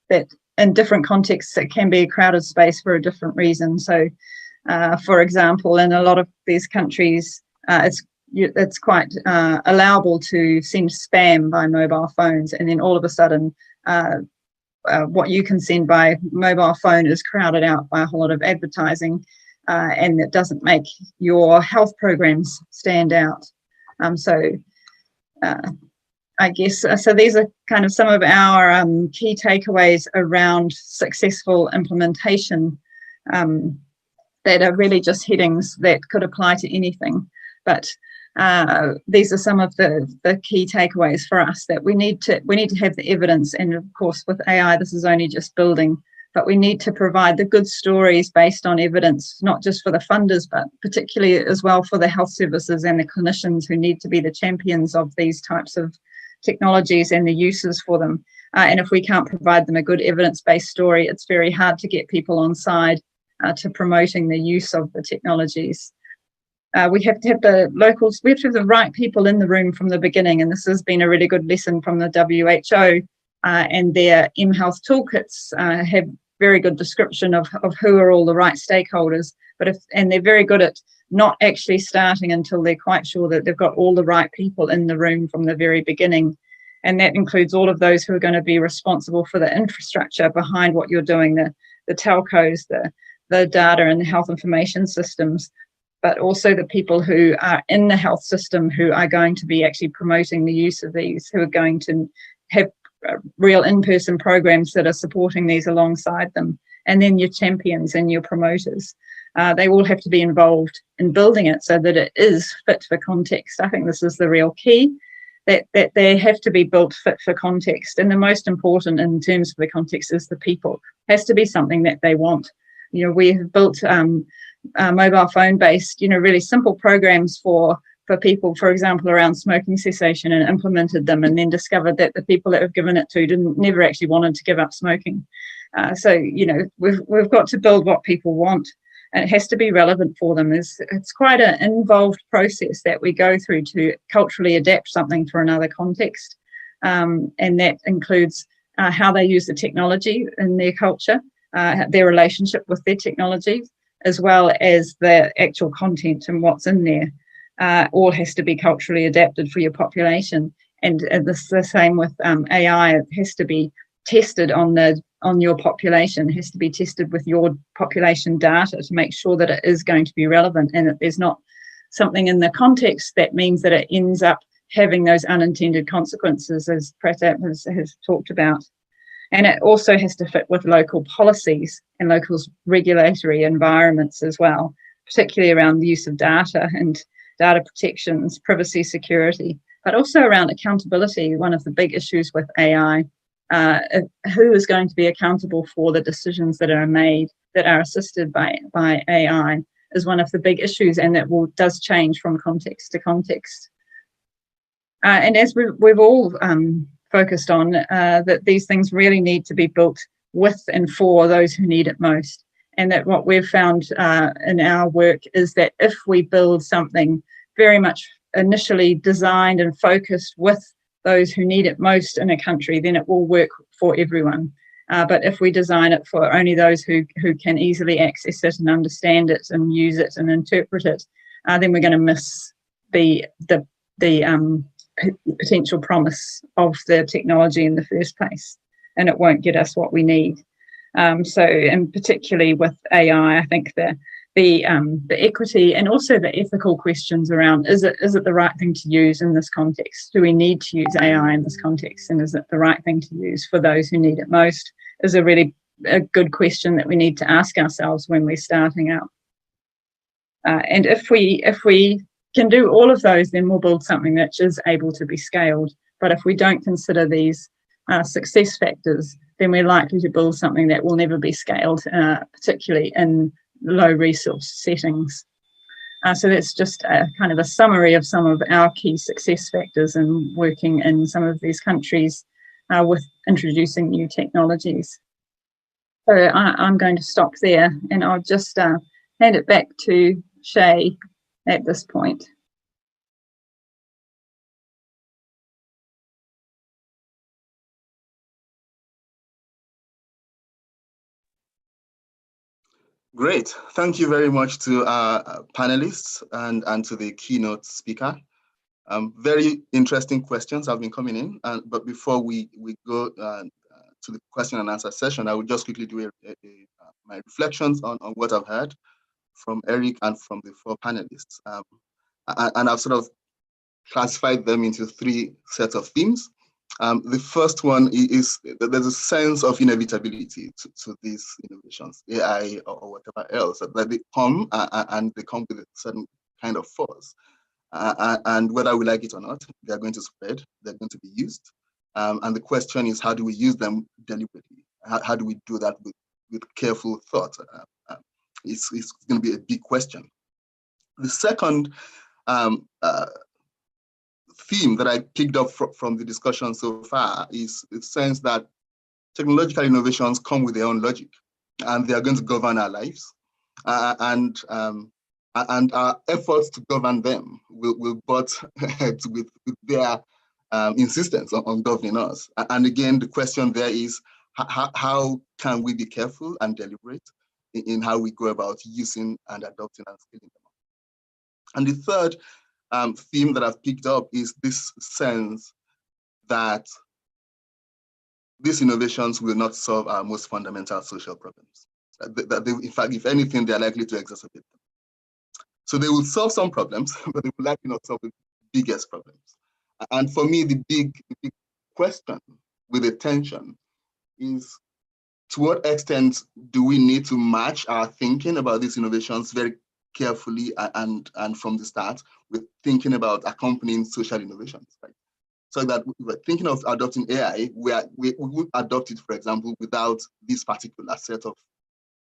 that in different contexts it can be a crowded space for a different reason. So, for example, in a lot of these countries, it's quite allowable to send spam by mobile phones, and then all of a sudden, what you can send by mobile phone is crowded out by a whole lot of advertising. And it doesn't make your health programs stand out. I guess, so these are kind of some of our key takeaways around successful implementation that are really just headings that could apply to anything. But these are some of the key takeaways for us, that we need to have the evidence. And of course, with AI, this is only just building. But we need to provide the good stories based on evidence, not just for the funders, but particularly as well for the health services and the clinicians who need to be the champions of these types of technologies and the uses for them. And if we can't provide them a good evidence-based story, it's very hard to get people on side to promoting the use of the technologies. We have to have the locals, we have to have the right people in the room from the beginning. And this has been a really good lesson from the WHO and their mHealth toolkits have very good description of who are all the right stakeholders, and they're very good at not actually starting until they're quite sure that they've got all the right people in the room from the very beginning. And that includes all of those who are going to be responsible for the infrastructure behind what you're doing, the telcos, the data and the health information systems, but also the people who are in the health system who are going to be actually promoting the use of these, who are going to have real in-person programs that are supporting these alongside them. And then your champions and your promoters. They all have to be involved in building it so that it is fit for context. I think this is the real key, that they have to be built fit for context. And the most important in terms of the context is the people. It has to be something that they want. You know, we have built mobile phone-based, really simple programs for people, for example, around smoking cessation, and implemented them, and then discovered that the people that have given it to never actually wanted to give up smoking. So we've got to build what people want, and it has to be relevant for them. It's quite an involved process that we go through to culturally adapt something for another context, and that includes how they use the technology in their culture, their relationship with their technology, as well as the actual content and what's in there. All has to be culturally adapted for your population, and this is the same with AI. It has to be tested on your population. It has to be tested with your population data to make sure that it is going to be relevant, and that there's not something in the context that means that it ends up having those unintended consequences, as Pratap has talked about. And it also has to fit with local policies and local regulatory environments as well, particularly around the use of data and data protections, privacy, security, but also around accountability. One of the big issues with AI, who is going to be accountable for the decisions that are made that are assisted by AI, is one of the big issues, and that does change from context to context. And as we've all focused on, that these things really need to be built with and for those who need it most. And that what we've found in our work is that if we build something very much initially designed and focused with those who need it most in a country, then it will work for everyone. But if we design it for only those who can easily access it and understand it and use it and interpret it, then we're going to miss the potential promise of the technology in the first place, and it won't get us what we need. And particularly with AI, I think the equity and also the ethical questions around, is it the right thing to use in this context? Do we need to use AI in this context? And is it the right thing to use for those who need it most? Is a really good question that we need to ask ourselves when we're starting out. And if we can do all of those, then we'll build something that is able to be scaled. But if we don't consider these success factors, then we're likely to build something that will never be scaled, particularly in low resource settings. So that's just a kind of a summary of some of our key success factors in working in some of these countries with introducing new technologies. So I'm going to stop there, and I'll just hand it back to Shay at this point. Great. Thank you very much to our panelists and to the keynote speaker. Very interesting questions have been coming in. But before we go to the question and answer session, I will just quickly do my reflections on what I've heard from Eric and from the 4 panelists. And I've sort of classified them into 3 sets of themes. The first one is that there's a sense of inevitability to these innovations, AI or whatever else, that they come and they come with a certain kind of force. And whether we like it or not, they're going to spread, they're going to be used. And the question is, how do we use them deliberately? How do we do that with careful thought? It's going to be a big question. The second theme that I picked up from the discussion so far is the sense that technological innovations come with their own logic, and they are going to govern our lives. And our efforts to govern them will butt heads with their insistence on governing us. And again, the question there is, how can we be careful and deliberate in how we go about using and adopting and scaling them up? And the third theme that I've picked up is this sense that these innovations will not solve our most fundamental social problems. That they, in fact, if anything, they're likely to exacerbate them. So they will solve some problems, but they will likely not solve the biggest problems. And for me, the big question with the tension is, to what extent do we need to match our thinking about these innovations very carefully and from the start with thinking about accompanying social innovations, right? So that we're thinking of adopting AI, we would adopt it, for example, without this particular set of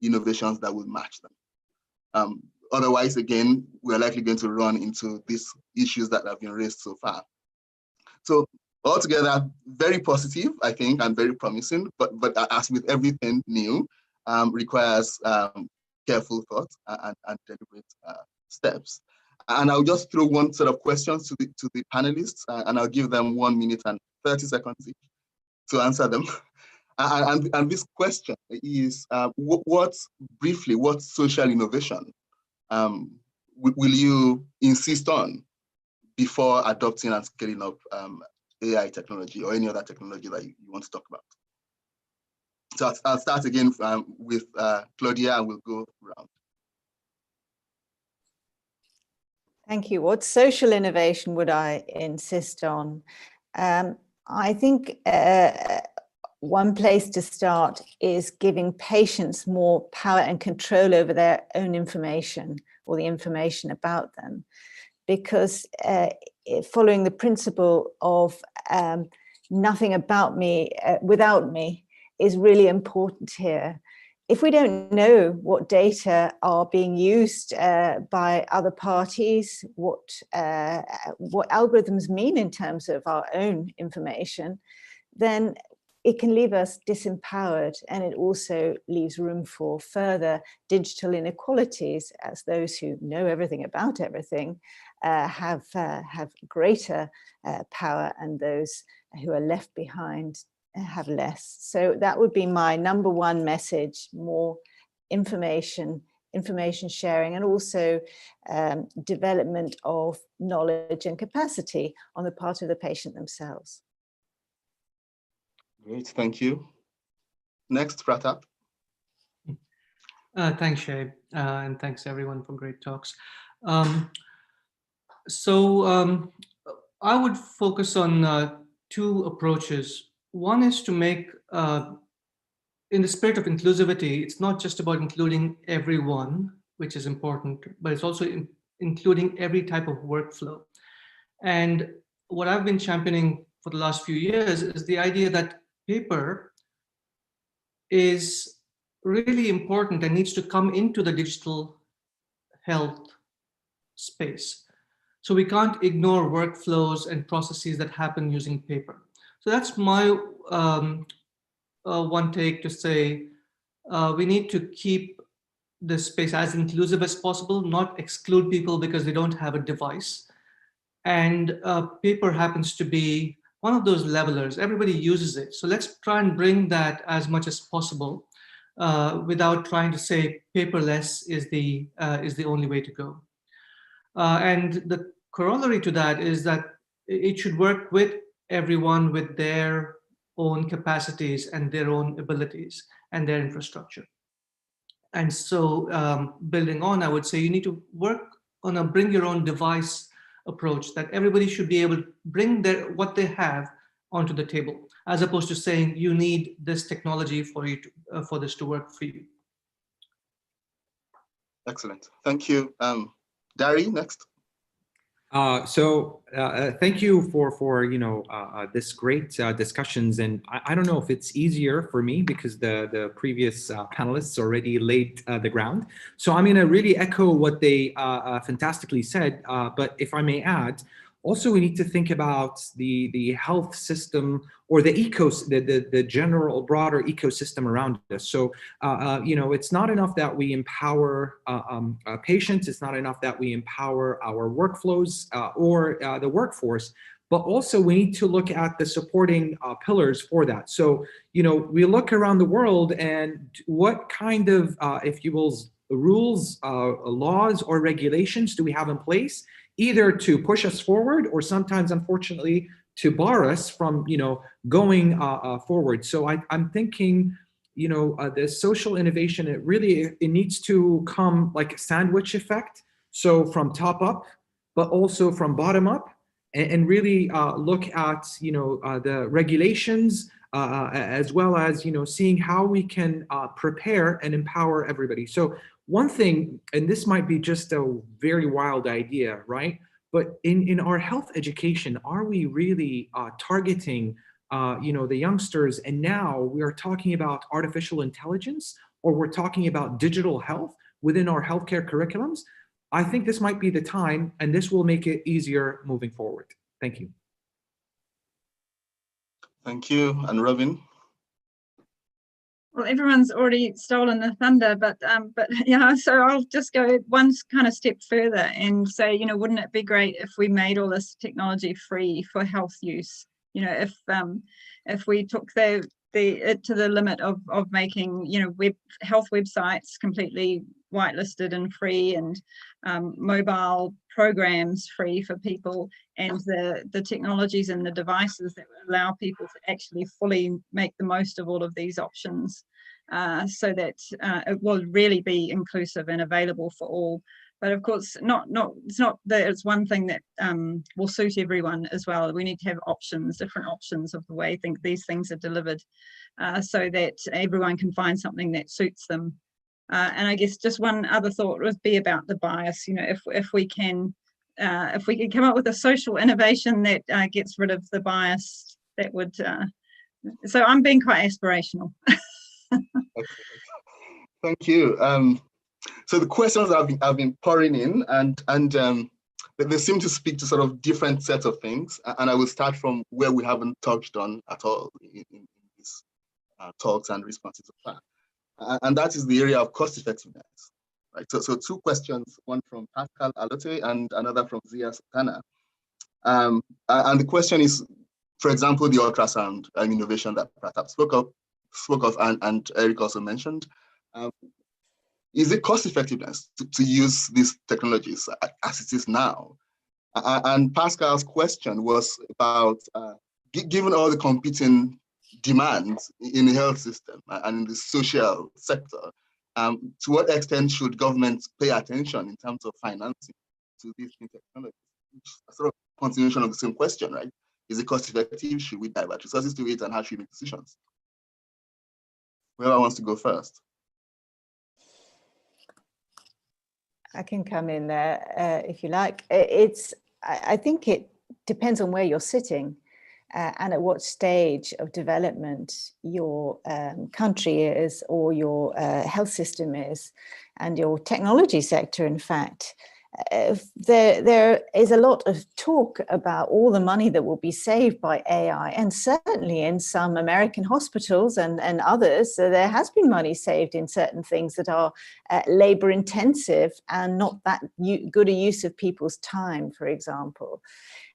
innovations that will match them. Otherwise, again, we're likely going to run into these issues that have been raised so far. So altogether, very positive, I think, and very promising, but as with everything new, requires careful thought and deliberate steps. And I'll just throw one set of questions to the panelists, and I'll give them 1 minute and 30 seconds each to answer them. And this question is, what social innovation will you insist on before adopting and scaling up AI technology or any other technology that you want to talk about? So I'll start again with Claudia, and we'll go around. Thank you. What social innovation would I insist on? I think one place to start is giving patients more power and control over their own information or the information about them. Because following the principle of nothing about me without me is really important here. If we don't know what data are being used by other parties, what algorithms mean in terms of our own information, then it can leave us disempowered, and it also leaves room for further digital inequalities, as those who know everything about everything have greater power, and those who are left behind have less. So that would be my number one message: more information sharing, and also development of knowledge and capacity on the part of the patient themselves. Great, thank you. Next, Pratap. Thanks, Shay, and thanks everyone for great talks. I would focus on two approaches. One is to make, in the spirit of inclusivity, it's not just about including everyone, which is important, but it's also including every type of workflow. And what I've been championing for the last few years is the idea that paper is really important and needs to come into the digital health space. So we can't ignore workflows and processes that happen using paper. So that's my one take, to say we need to keep the space as inclusive as possible, not exclude people because they don't have a device. And paper happens to be one of those levelers. Everybody uses it. So let's try and bring that as much as possible without trying to say paperless is the only way to go. And the corollary to that is that it should work with everyone with their own capacities and their own abilities and their infrastructure. And so building on, I would say you need to work on a bring your own device approach, that everybody should be able to bring what they have onto the table, as opposed to saying you need this technology for you to, for this to work for you. Excellent, thank you. Dari, next. Thank you for this great discussions, and I don't know if it's easier for me because the previous panelists already laid the ground. So I'm going to really echo what they fantastically said. But if I may add, also we need to think about the health system, or the general broader ecosystem around us. So it's not enough that we empower patients. It's not enough that we empower our workflows or the workforce, but also we need to look at the supporting pillars for that. So we look around the world, and what kind of, if you will, rules, laws, or regulations do we have in place, either to push us forward or sometimes, unfortunately, to bar us from, going forward. So I'm thinking, the social innovation, it needs to come like a sandwich effect. So from top up, but also from bottom up, and really look at, the regulations, as well as, seeing how we can prepare and empower everybody. So one thing, and this might be just a very wild idea, right? But in our health education, are we really targeting, the youngsters? And now we are talking about artificial intelligence, or we're talking about digital health within our healthcare curriculums. I think this might be the time, and this will make it easier moving forward. Thank you. Thank you. And Robin? Well, everyone's already stolen the thunder, but yeah, so I'll just go one kind of step further and say, wouldn't it be great if we made all this technology free for health use? If we took it to the limit of making health websites completely whitelisted and free, and mobile programs free for people, and the technologies and the devices that allow people to actually fully make the most of all of these options, so that it will really be inclusive and available for all. But of course, it's not that it's one thing that will suit everyone as well. We need to have options, different options of the way these things are delivered, so that everyone can find something that suits them. And I guess just one other thought would be about the bias. If we can come up with a social innovation that gets rid of the bias, that would. So I'm being quite aspirational. Thank you. So the questions have been pouring in, and they seem to speak to sort of different sets of things. And I will start from where we haven't touched on at all in these talks and responses so far. And that is the area of cost effectiveness, right? So two questions, one from Pascal Alote and another from Zia Sultana. And the question is, For example, the ultrasound innovation that Pratap spoke of, and Eric also mentioned. Is it cost effectiveness to use these technologies as it is now? And Pascal's question was about, given all the competing demands in the health system and in the social sector, to what extent should governments pay attention in terms of financing to these new technologies? Sort of continuation of the same question, right? Is it cost effective? Should we divert resources to it, and how should we make decisions? Whoever wants to go first. I can come in there if you like. I think it depends on where you're sitting and at what stage of development your country is, or your health system is, and your technology sector, in fact. There is a lot of talk about all the money that will be saved by AI, and certainly in some American hospitals and others, there has been money saved in certain things that are labor intensive and not that good a use of people's time, for example.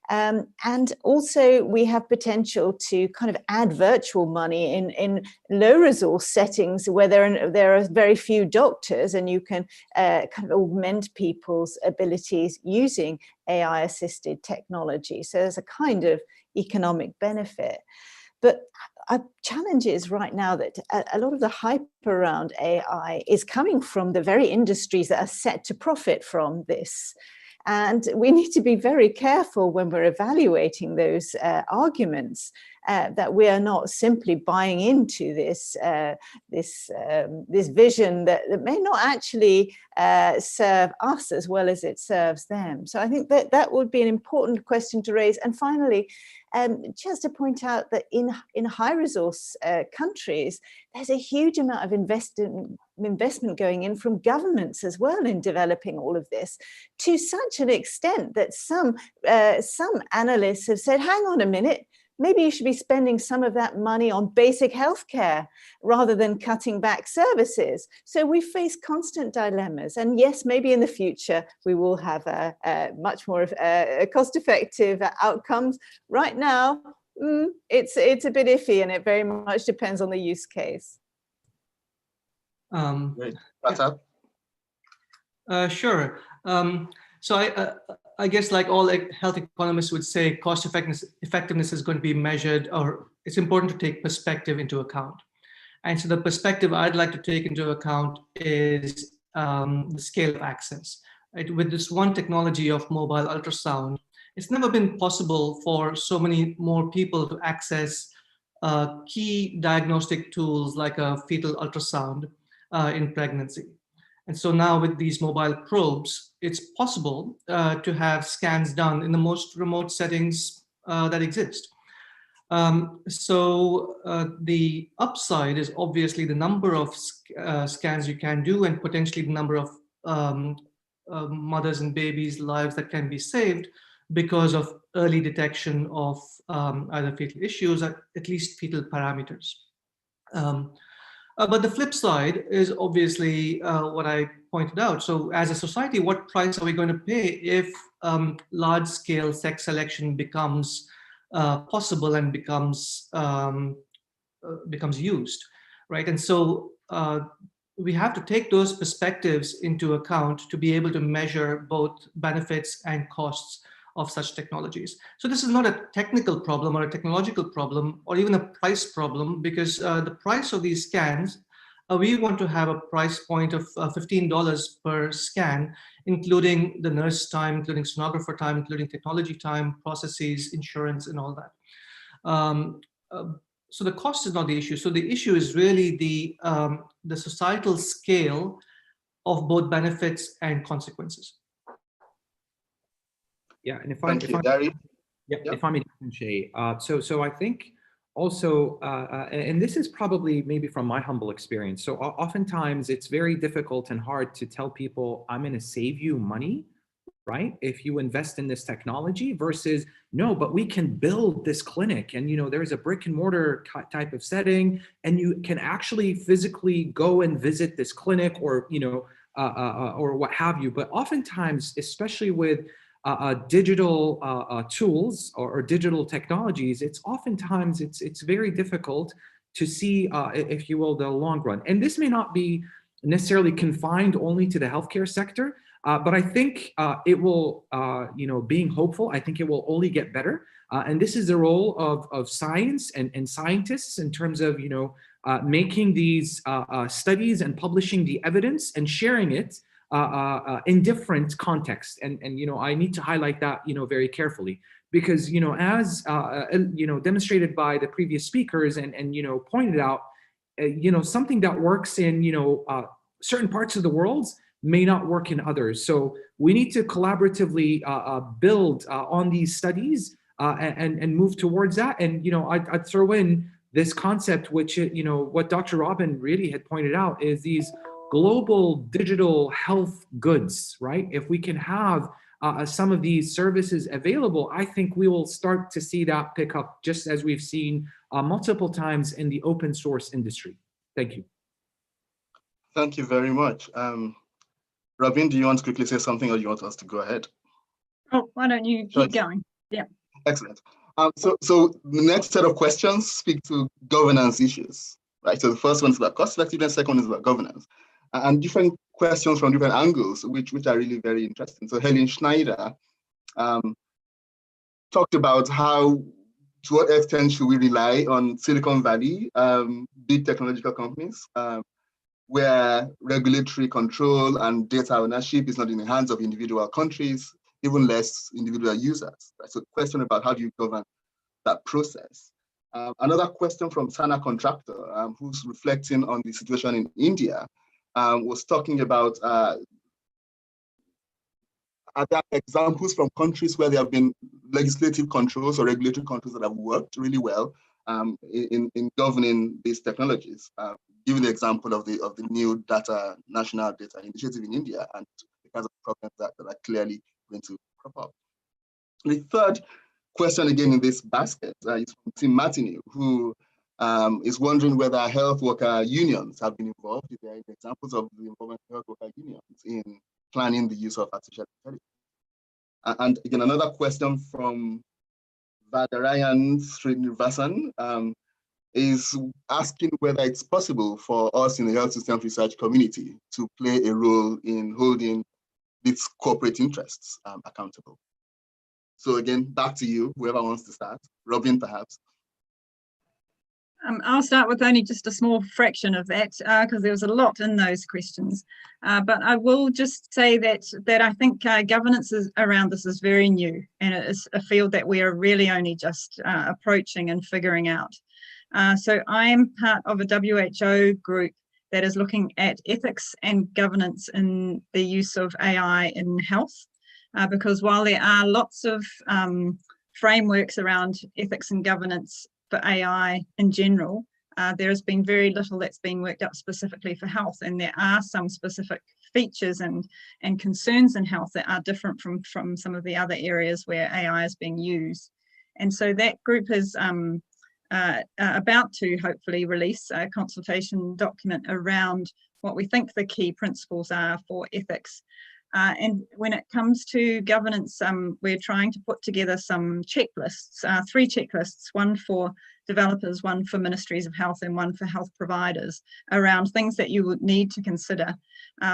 And also we have potential to kind of add virtual money in low resource settings where there are very few doctors, and you can kind of augment people's abilities using AI assisted technology. So there's a kind of economic benefit. But our challenge is right now that a lot of the hype around AI is coming from the very industries that are set to profit from this. And we need to be very careful when we're evaluating those arguments that we are not simply buying into this vision that may not actually serve us as well as it serves them. So I think that would be an important question to raise. And finally, just to point out that in high resource countries, there's a huge amount of investment going in from governments as well in developing all of this, to such an extent that some analysts have said, hang on a minute, maybe you should be spending some of that money on basic healthcare rather than cutting back services. So we face constant dilemmas. And yes, maybe in the future, we will have a much more cost-effective outcomes. Right now, it's a bit iffy, and it very much depends on the use case. Great. Pratap? Sure. So I guess, like all health economists would say, cost effectiveness is going to be measured, or it's important to take perspective into account. And so the perspective I'd like to take into account is the scale of access. Right? With this one technology of mobile ultrasound, it's never been possible for so many more people to access key diagnostic tools like a fetal ultrasound in pregnancy. And so now with these mobile probes, it's possible to have scans done in the most remote settings that exist. So the upside is obviously the number of scans you can do, and potentially the number of mothers and babies' lives that can be saved because of early detection of either fetal issues or at least fetal parameters. But the flip side is obviously what I pointed out. So as a society, what price are we going to pay if large-scale sex selection becomes possible and becomes used, right? And so we have to take those perspectives into account to be able to measure both benefits and costs of such technologies. So this is not a technical problem or a technological problem or even a price problem, because the price of these scans, we want to have a price point of $15 per scan, including the nurse time, including sonographer time, including technology time, processes, insurance, and all that. So the cost is not the issue. So the issue is really the societal scale of both benefits and consequences. Yeah, and if I may differentiate, so I think also, and this is probably maybe from my humble experience. So oftentimes it's very difficult and hard to tell people, I'm going to save you money, right? If you invest in this technology versus no, but we can build this clinic, and there's a brick and mortar type of setting, and you can actually physically go and visit this clinic, or or what have you. But oftentimes, especially with digital tools or digital technologies, it's oftentimes it's very difficult to see, if you will, the long run. And this may not be necessarily confined only to the healthcare sector, but I think it will, being hopeful, I think it will only get better. And this is the role of science and scientists in terms of, making these studies and publishing the evidence and sharing it in different contexts. And I need to highlight that, very carefully, because, as, demonstrated by the previous speakers and pointed out, something that works in, certain parts of the world may not work in others. So we need to collaboratively build on these studies and move towards that. And, I'd throw in this concept, which, what Dr. Robin really had pointed out, is these global digital health goods, right? If we can have some of these services available, I think we will start to see that pick up, just as we've seen multiple times in the open source industry. Thank you. Thank you very much. Robin, do you want to quickly say something, or do you want us to go ahead? Oh, why don't you keep going? Yeah. Excellent. So the next set of questions speak to governance issues, right? So the first one is about cost effectiveness, second one is about governance, and different questions from different angles, which are really very interesting. So Helen Schneider talked about how, to what extent should we rely on Silicon Valley, big technological companies, where regulatory control and data ownership is not in the hands of individual countries, even less individual users. Right? So question about how do you govern that process. Another question from Sana Contractor, who's reflecting on the situation in India, was talking about, are there examples from countries where there have been legislative controls or regulatory controls that have worked really well in governing these technologies? Given the example of the new national data initiative in India, and because of problems that are clearly going to crop up. The third question, again in this basket, is from Tim Martineau, who is wondering whether health worker unions have been involved. If there are examples of the involvement of health worker unions in planning the use of artificial intelligence. And again, another question from Vadarayan Srinivasan is asking whether it's possible for us in the health systems research community to play a role in holding its corporate interests accountable. So again, back to you, whoever wants to start. Robin, perhaps. I'll start with only just a small fraction of that, because there was a lot in those questions. But I will just say that I think governance around this is very new, and it is a field that we are really only just approaching and figuring out. So I am part of a WHO group that is looking at ethics and governance in the use of AI in health, because while there are lots of frameworks around ethics and governance for AI in general, there has been very little that's been worked up specifically for health, and there are some specific features and concerns in health that are different from some of the other areas where AI is being used. And so that group is about to hopefully release a consultation document around what we think the key principles are for ethics. And when it comes to governance, we're trying to put together some checklists, 3 checklists, one for developers, one for ministries of health, and one for health providers, around things that you would need to consider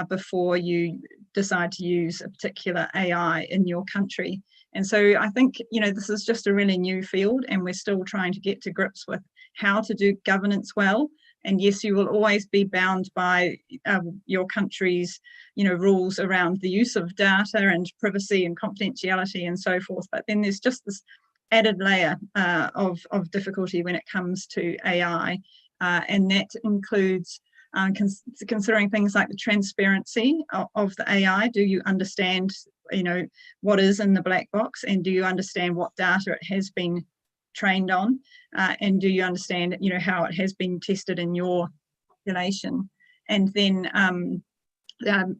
before you decide to use a particular AI in your country. And so I think, this is just a really new field, and we're still trying to get to grips with how to do governance well. And yes, you will always be bound by your country's, rules around the use of data and privacy and confidentiality and so forth. But then there's just this added layer of difficulty when it comes to AI, and that includes considering things like the transparency of the AI. Do you understand, what is in the black box, and do you understand what data it has been trained on, and do you understand, how it has been tested in your population? And then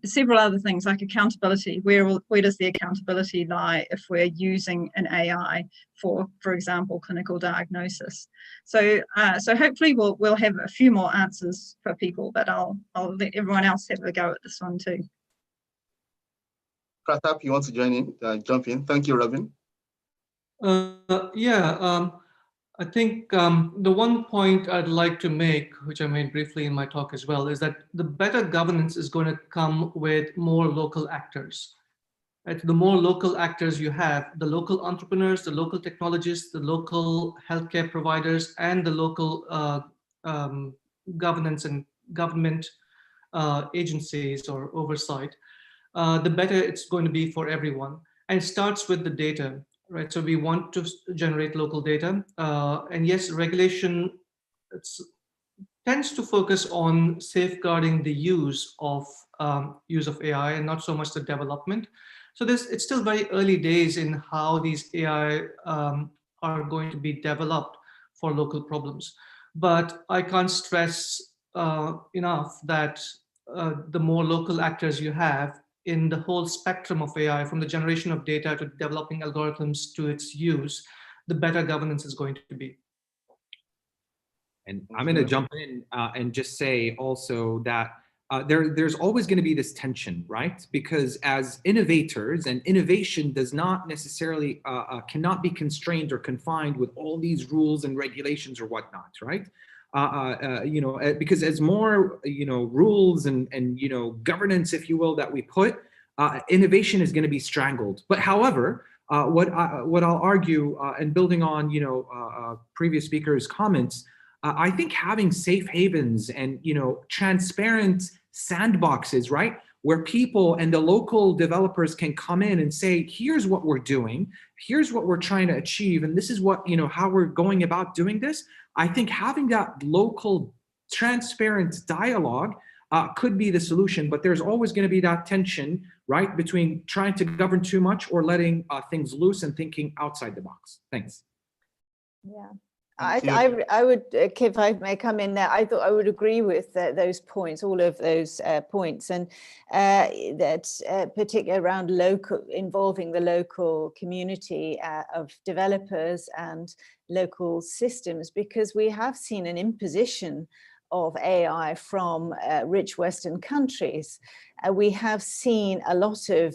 several other things like accountability. Where does the accountability lie if we're using an AI for example, clinical diagnosis? So hopefully we'll have a few more answers for people, but I'll let everyone else have a go at this one too. Pratap, you want to join in, jump in? Thank you, Robin. I think the one point I'd like to make, which I made briefly in my talk as well, is that the better governance is going to come with more local actors. Right? The more local actors you have, the local entrepreneurs, the local technologists, the local healthcare providers, and the local governance and government agencies or oversight, the better it's going to be for everyone. And it starts with the data, right? So we want to generate local data. And yes, regulation tends to focus on safeguarding the use of AI and not so much the development. So it's still very early days in how these AI are going to be developed for local problems. But I can't stress enough that the more local actors you have in the whole spectrum of AI, from the generation of data to developing algorithms to its use, the better governance is going to be. And I'm going to jump in and just say also that there's always going to be this tension, right? Because as innovators, and innovation does not necessarily, cannot be constrained or confined with all these rules and regulations or whatnot, right? Because as more, rules and governance, if you will, that we put, innovation is going to be strangled. But however, what I'll argue, and building on, previous speakers' comments, I think having safe havens and transparent sandboxes, right, where people and the local developers can come in and say, here's what we're doing, here's what we're trying to achieve, and this is what how we're going about doing this. I think having that local transparent dialogue could be the solution, but there's always going to be that tension, right, between trying to govern too much or letting things loose and thinking outside the box. Thanks. Yeah. I would, if I may come in there, I thought I would agree with those points, all of those points, and that particularly around involving the local community of developers and local systems, because we have seen an imposition of AI from rich Western countries. We have seen a lot of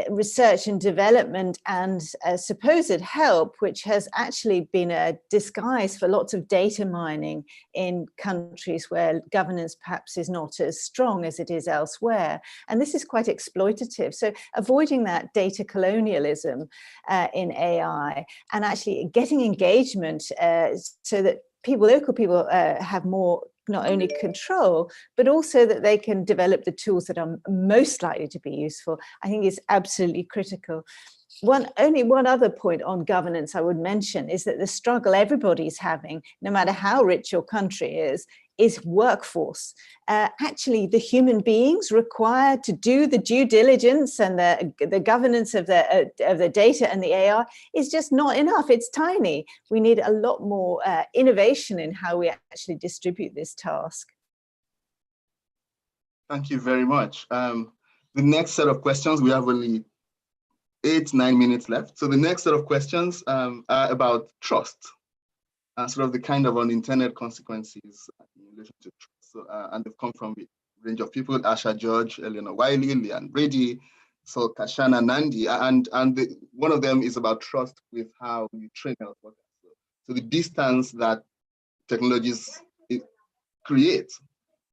research and development and supposed help, which has actually been a disguise for lots of data mining in countries where governance perhaps is not as strong as it is elsewhere. And this is quite exploitative. So avoiding that data colonialism in AI and actually getting engagement so that local people have more, not only control, but also that they can develop the tools that are most likely to be useful, I think is absolutely critical. Only one other point on governance I would mention is that the struggle everybody's having, no matter how rich your country is workforce. Actually, the human beings required to do the due diligence and the governance of the data and the AI is just not enough. It's tiny. We need a lot more innovation in how we actually distribute this task. Thank you very much. The next set of questions, we have only 8-9 minutes left. So the next set of questions are about trust. Sort of the kind of unintended consequences in relation to trust. So, and they've come from a range of people: Asha George, Eleanor Wiley, Leanne Brady, so Kashana Nandi, and one of them is about trust with how you train health workers. So the distance that technologies create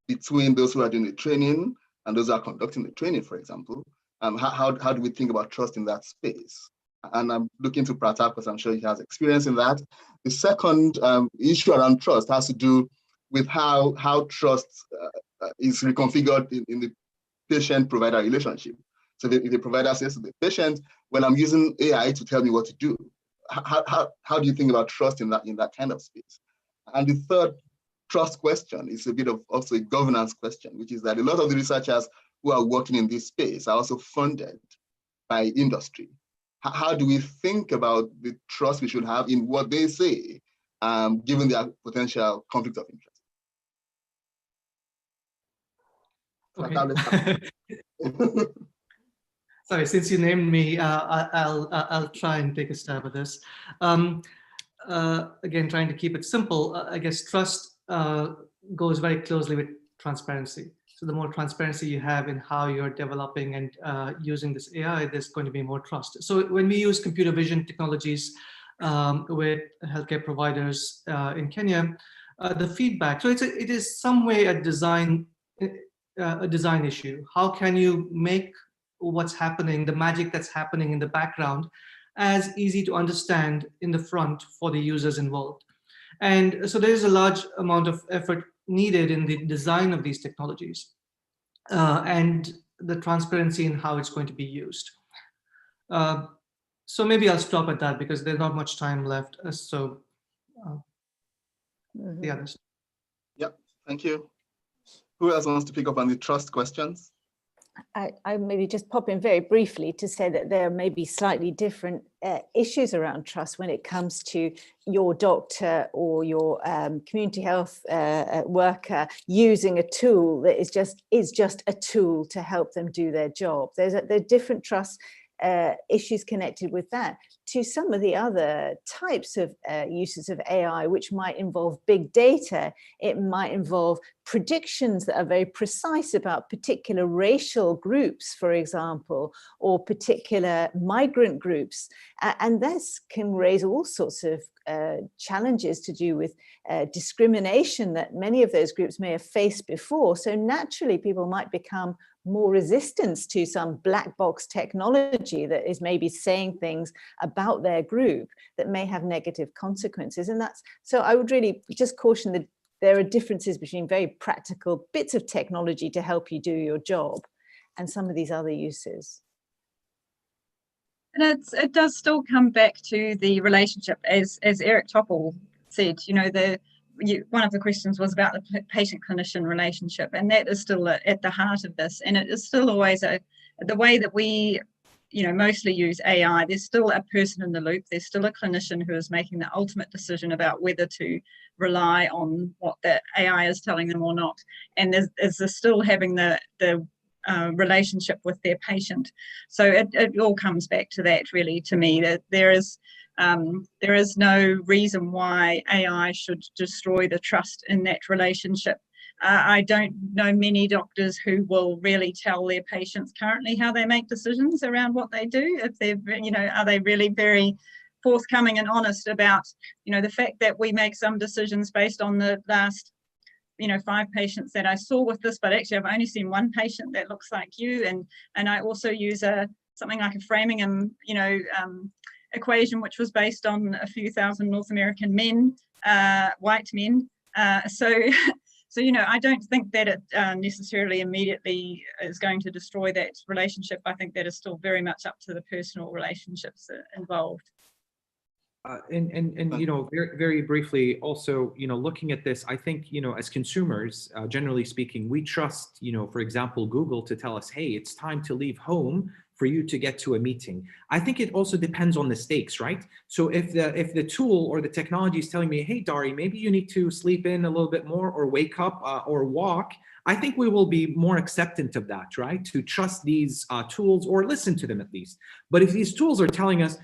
between those who are doing the training and those who are conducting the training, for example, how do we think about trust in that space? And I'm looking to Pratap because I'm sure he has experience in that. The second issue around trust has to do with how trust is reconfigured in the patient-provider relationship. So if the provider says to the patient, well, I'm using AI to tell me what to do, how do you think about trust in that kind of space? And the third trust question is a bit of also a governance question, which is that a lot of the researchers who are working in this space are also funded by industry. How do we think about the trust we should have in what they say, given their potential conflict of interest? Okay. Sorry, since you named me, I'll try and take a stab at this. Again, trying to keep it simple, I guess trust goes very closely with transparency. So the more transparency you have in how you're developing and using this AI, there's going to be more trust. So when we use computer vision technologies with healthcare providers in Kenya, the feedback, so it is some way a design issue. How can you make what's happening, the magic that's happening in the background, as easy to understand in the front for the users involved? And so there is a large amount of effort needed in the design of these technologies and the transparency in how it's going to be used. So maybe I'll stop at that because there's not much time left. The others. Yep, thank you. Who else wants to pick up on the trust questions? I maybe just pop in very briefly to say that there may be slightly different issues around trust when it comes to your doctor or your community health worker using a tool that is just a tool to help them do their job. There are different trust issues connected with that to some of the other types of uses of AI, which might involve big data. It might involve predictions that are very precise about particular racial groups, for example, or particular migrant groups. And this can raise all sorts of challenges to do with discrimination that many of those groups may have faced before. So naturally, people might become more resistance to some black box technology that is maybe saying things about their group that may have negative consequences. And so I would really just caution that there are differences between very practical bits of technology to help you do your job and some of these other uses. And it does still come back to the relationship, as Eric Topel said. One of the questions was about the patient-clinician relationship, and that is still at the heart of this. And it is still always the way that we, mostly use AI. There's still a person in the loop. There's still a clinician who is making the ultimate decision about whether to rely on what the AI is telling them or not. And there's still having the relationship with their patient. So it all comes back to that, really, to me, that there is no reason why AI should destroy the trust in that relationship. I don't know many doctors who will really tell their patients currently how they make decisions around what they do. If they're, are they really very forthcoming and honest about, the fact that we make some decisions based on the last 5 patients that I saw with this, but actually I've only seen one patient that looks like you, and I also use something like a Framingham, equation, which was based on a few thousand North American men, white men. So I don't think that it necessarily immediately is going to destroy that relationship. I think that is still very much up to the personal relationships involved. Very, very briefly, also, looking at this, I think, as consumers, generally speaking, we trust, for example, Google to tell us, hey, it's time to leave home for you to get to a meeting. I think it also depends on the stakes, right? So if the tool or the technology is telling me, hey, Dari, maybe you need to sleep in a little bit more or wake up or walk, I think we will be more acceptant of that, right? To trust these tools or listen to them at least. But if these tools are telling us,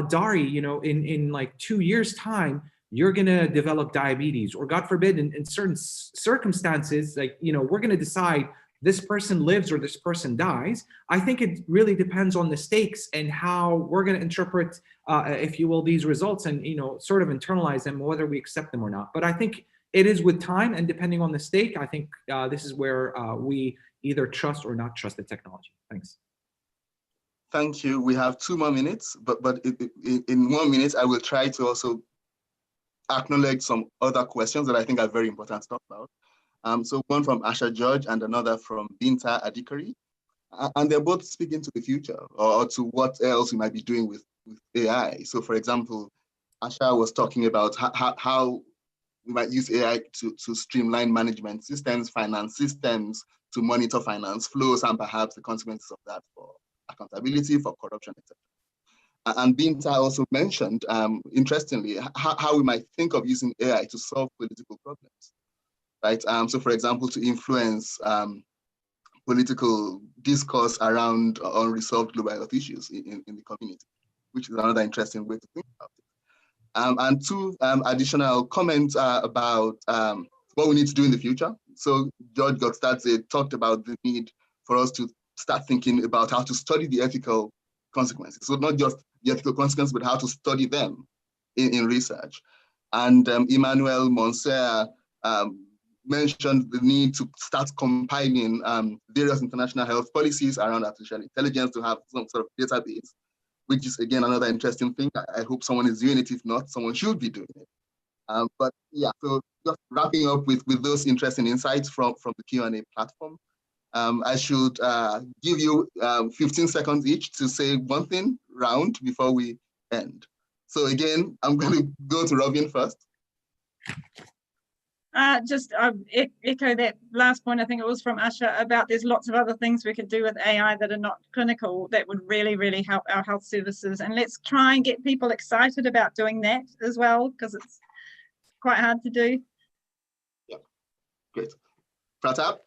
Dari, in like 2 years' time, you're going to develop diabetes, or God forbid, in certain circumstances, like, we're going to decide this person lives or this person dies. I think it really depends on the stakes and how we're going to interpret, if you will, these results and, sort of internalize them, whether we accept them or not. But I think it is with time and depending on the stake, I think this is where we either trust or not trust the technology. Thanks. Thank you. We have 2 more minutes, but in 1 minute, I will try to also acknowledge some other questions that I think are very important to talk about. So one from Asha George and another from Binta Adikari. And they're both speaking to the future or to what else we might be doing with AI. So for example, Asha was talking about how we might use AI to streamline management systems, finance systems, to monitor finance flows, and perhaps the consequences of that for accountability, for corruption, etc. And Binta also mentioned, interestingly, how we might think of using AI to solve political problems, right? So for example, to influence political discourse around unresolved global health issues in the community, which is another interesting way to think about it. And 2 additional comments about what we need to do in the future. So George Gottstadt talked about the need for us to start thinking about how to study the ethical consequences. So not just the ethical consequences, but how to study them in research. And Emmanuel Monser mentioned the need to start compiling various international health policies around artificial intelligence to have some sort of database, which is, again, another interesting thing. I hope someone is doing it. If not, someone should be doing it. But yeah, so just wrapping up with those interesting insights from the Q&A platform. I should give you 15 seconds each to say one thing round before we end. So again, I'm going to go to Robin first. Just echo that last point. I think it was from Asha about there's lots of other things we could do with AI that are not clinical that would really, really help our health services. And let's try and get people excited about doing that as well, because it's quite hard to do. Yeah, great. Pratap?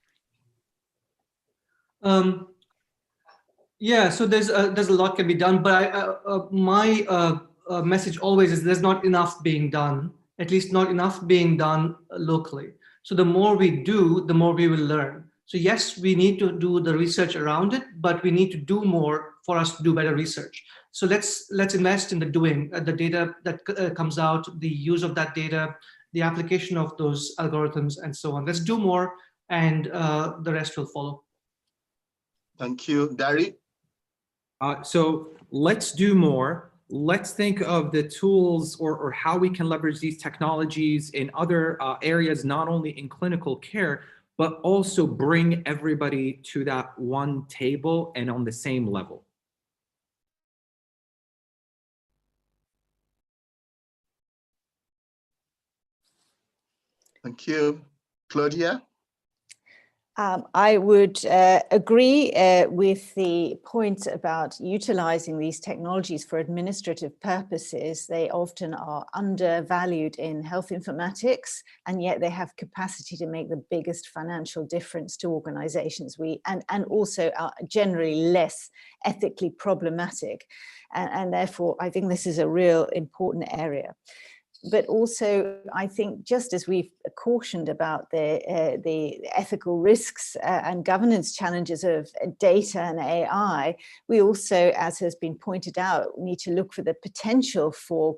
Yeah, so there's a lot can be done, but my message always is there's not enough being done, at least not enough being done locally. So the more we do, the more we will learn. So yes, we need to do the research around it, but we need to do more for us to do better research. So let's invest in the doing, the data that comes out, the use of that data, the application of those algorithms, and so on. Let's do more, and the rest will follow. Thank you. Gary? So let's do more. Let's think of the tools or how we can leverage these technologies in other areas, not only in clinical care, but also bring everybody to that one table and on the same level. Thank you. Claudia? I would agree with the point about utilizing these technologies for administrative purposes. They often are undervalued in health informatics, and yet they have capacity to make the biggest financial difference to organizations. And also are generally less ethically problematic. And therefore, I think this is a real important area. But also, I think, just as we've cautioned about the ethical risks and governance challenges of data and AI, we also, as has been pointed out, need to look for the potential for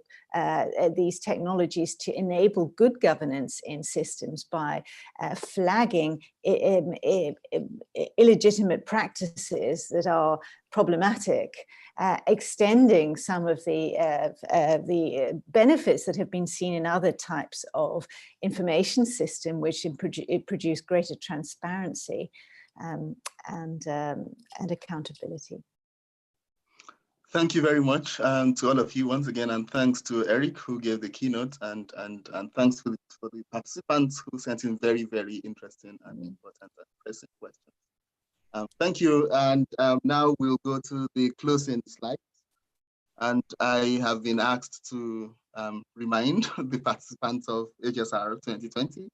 these technologies to enable good governance in systems by flagging illegitimate practices that are problematic, extending some of the benefits that have been seen in other types of information system, which produce greater transparency and accountability. Thank you very much to all of you once again, and thanks to Eric who gave the keynote, and thanks for the participants who sent in very, very interesting and important and pressing questions. Thank you, and now we'll go to the closing slides. And I have been asked to remind the participants of HSR 2020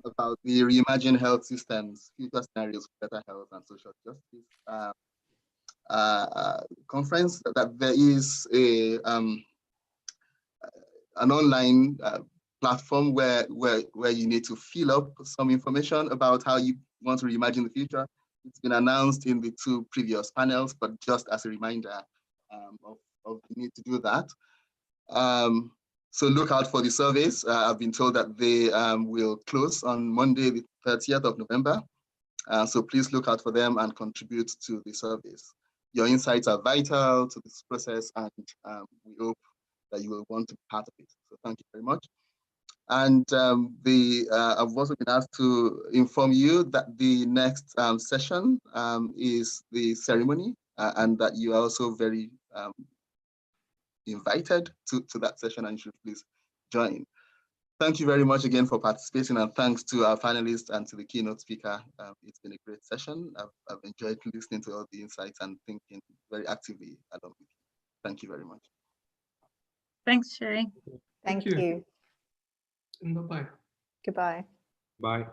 about the Reimagine Health Systems, Future Scenarios for Better Health and Social Justice conference, that there is an online platform where you need to fill up some information about how you want to reimagine the future. It's been announced in the 2 previous panels, but just as a reminder of the need to do that. So look out for the surveys. I've been told that they will close on Monday, the 30th of November. So please look out for them and contribute to the surveys. Your insights are vital to this process, and we hope that you will want to be part of it. So thank you very much. And I've also been asked to inform you that the next session is the ceremony, and that you are also very invited to that session, and you should please join. Thank you very much again for participating, and thanks to our panelists and to the keynote speaker. It's been a great session. I've enjoyed listening to all the insights and thinking very actively along with you. Thank you very much. Thanks, Sherry. Thank you. Bye-bye. Goodbye. Bye.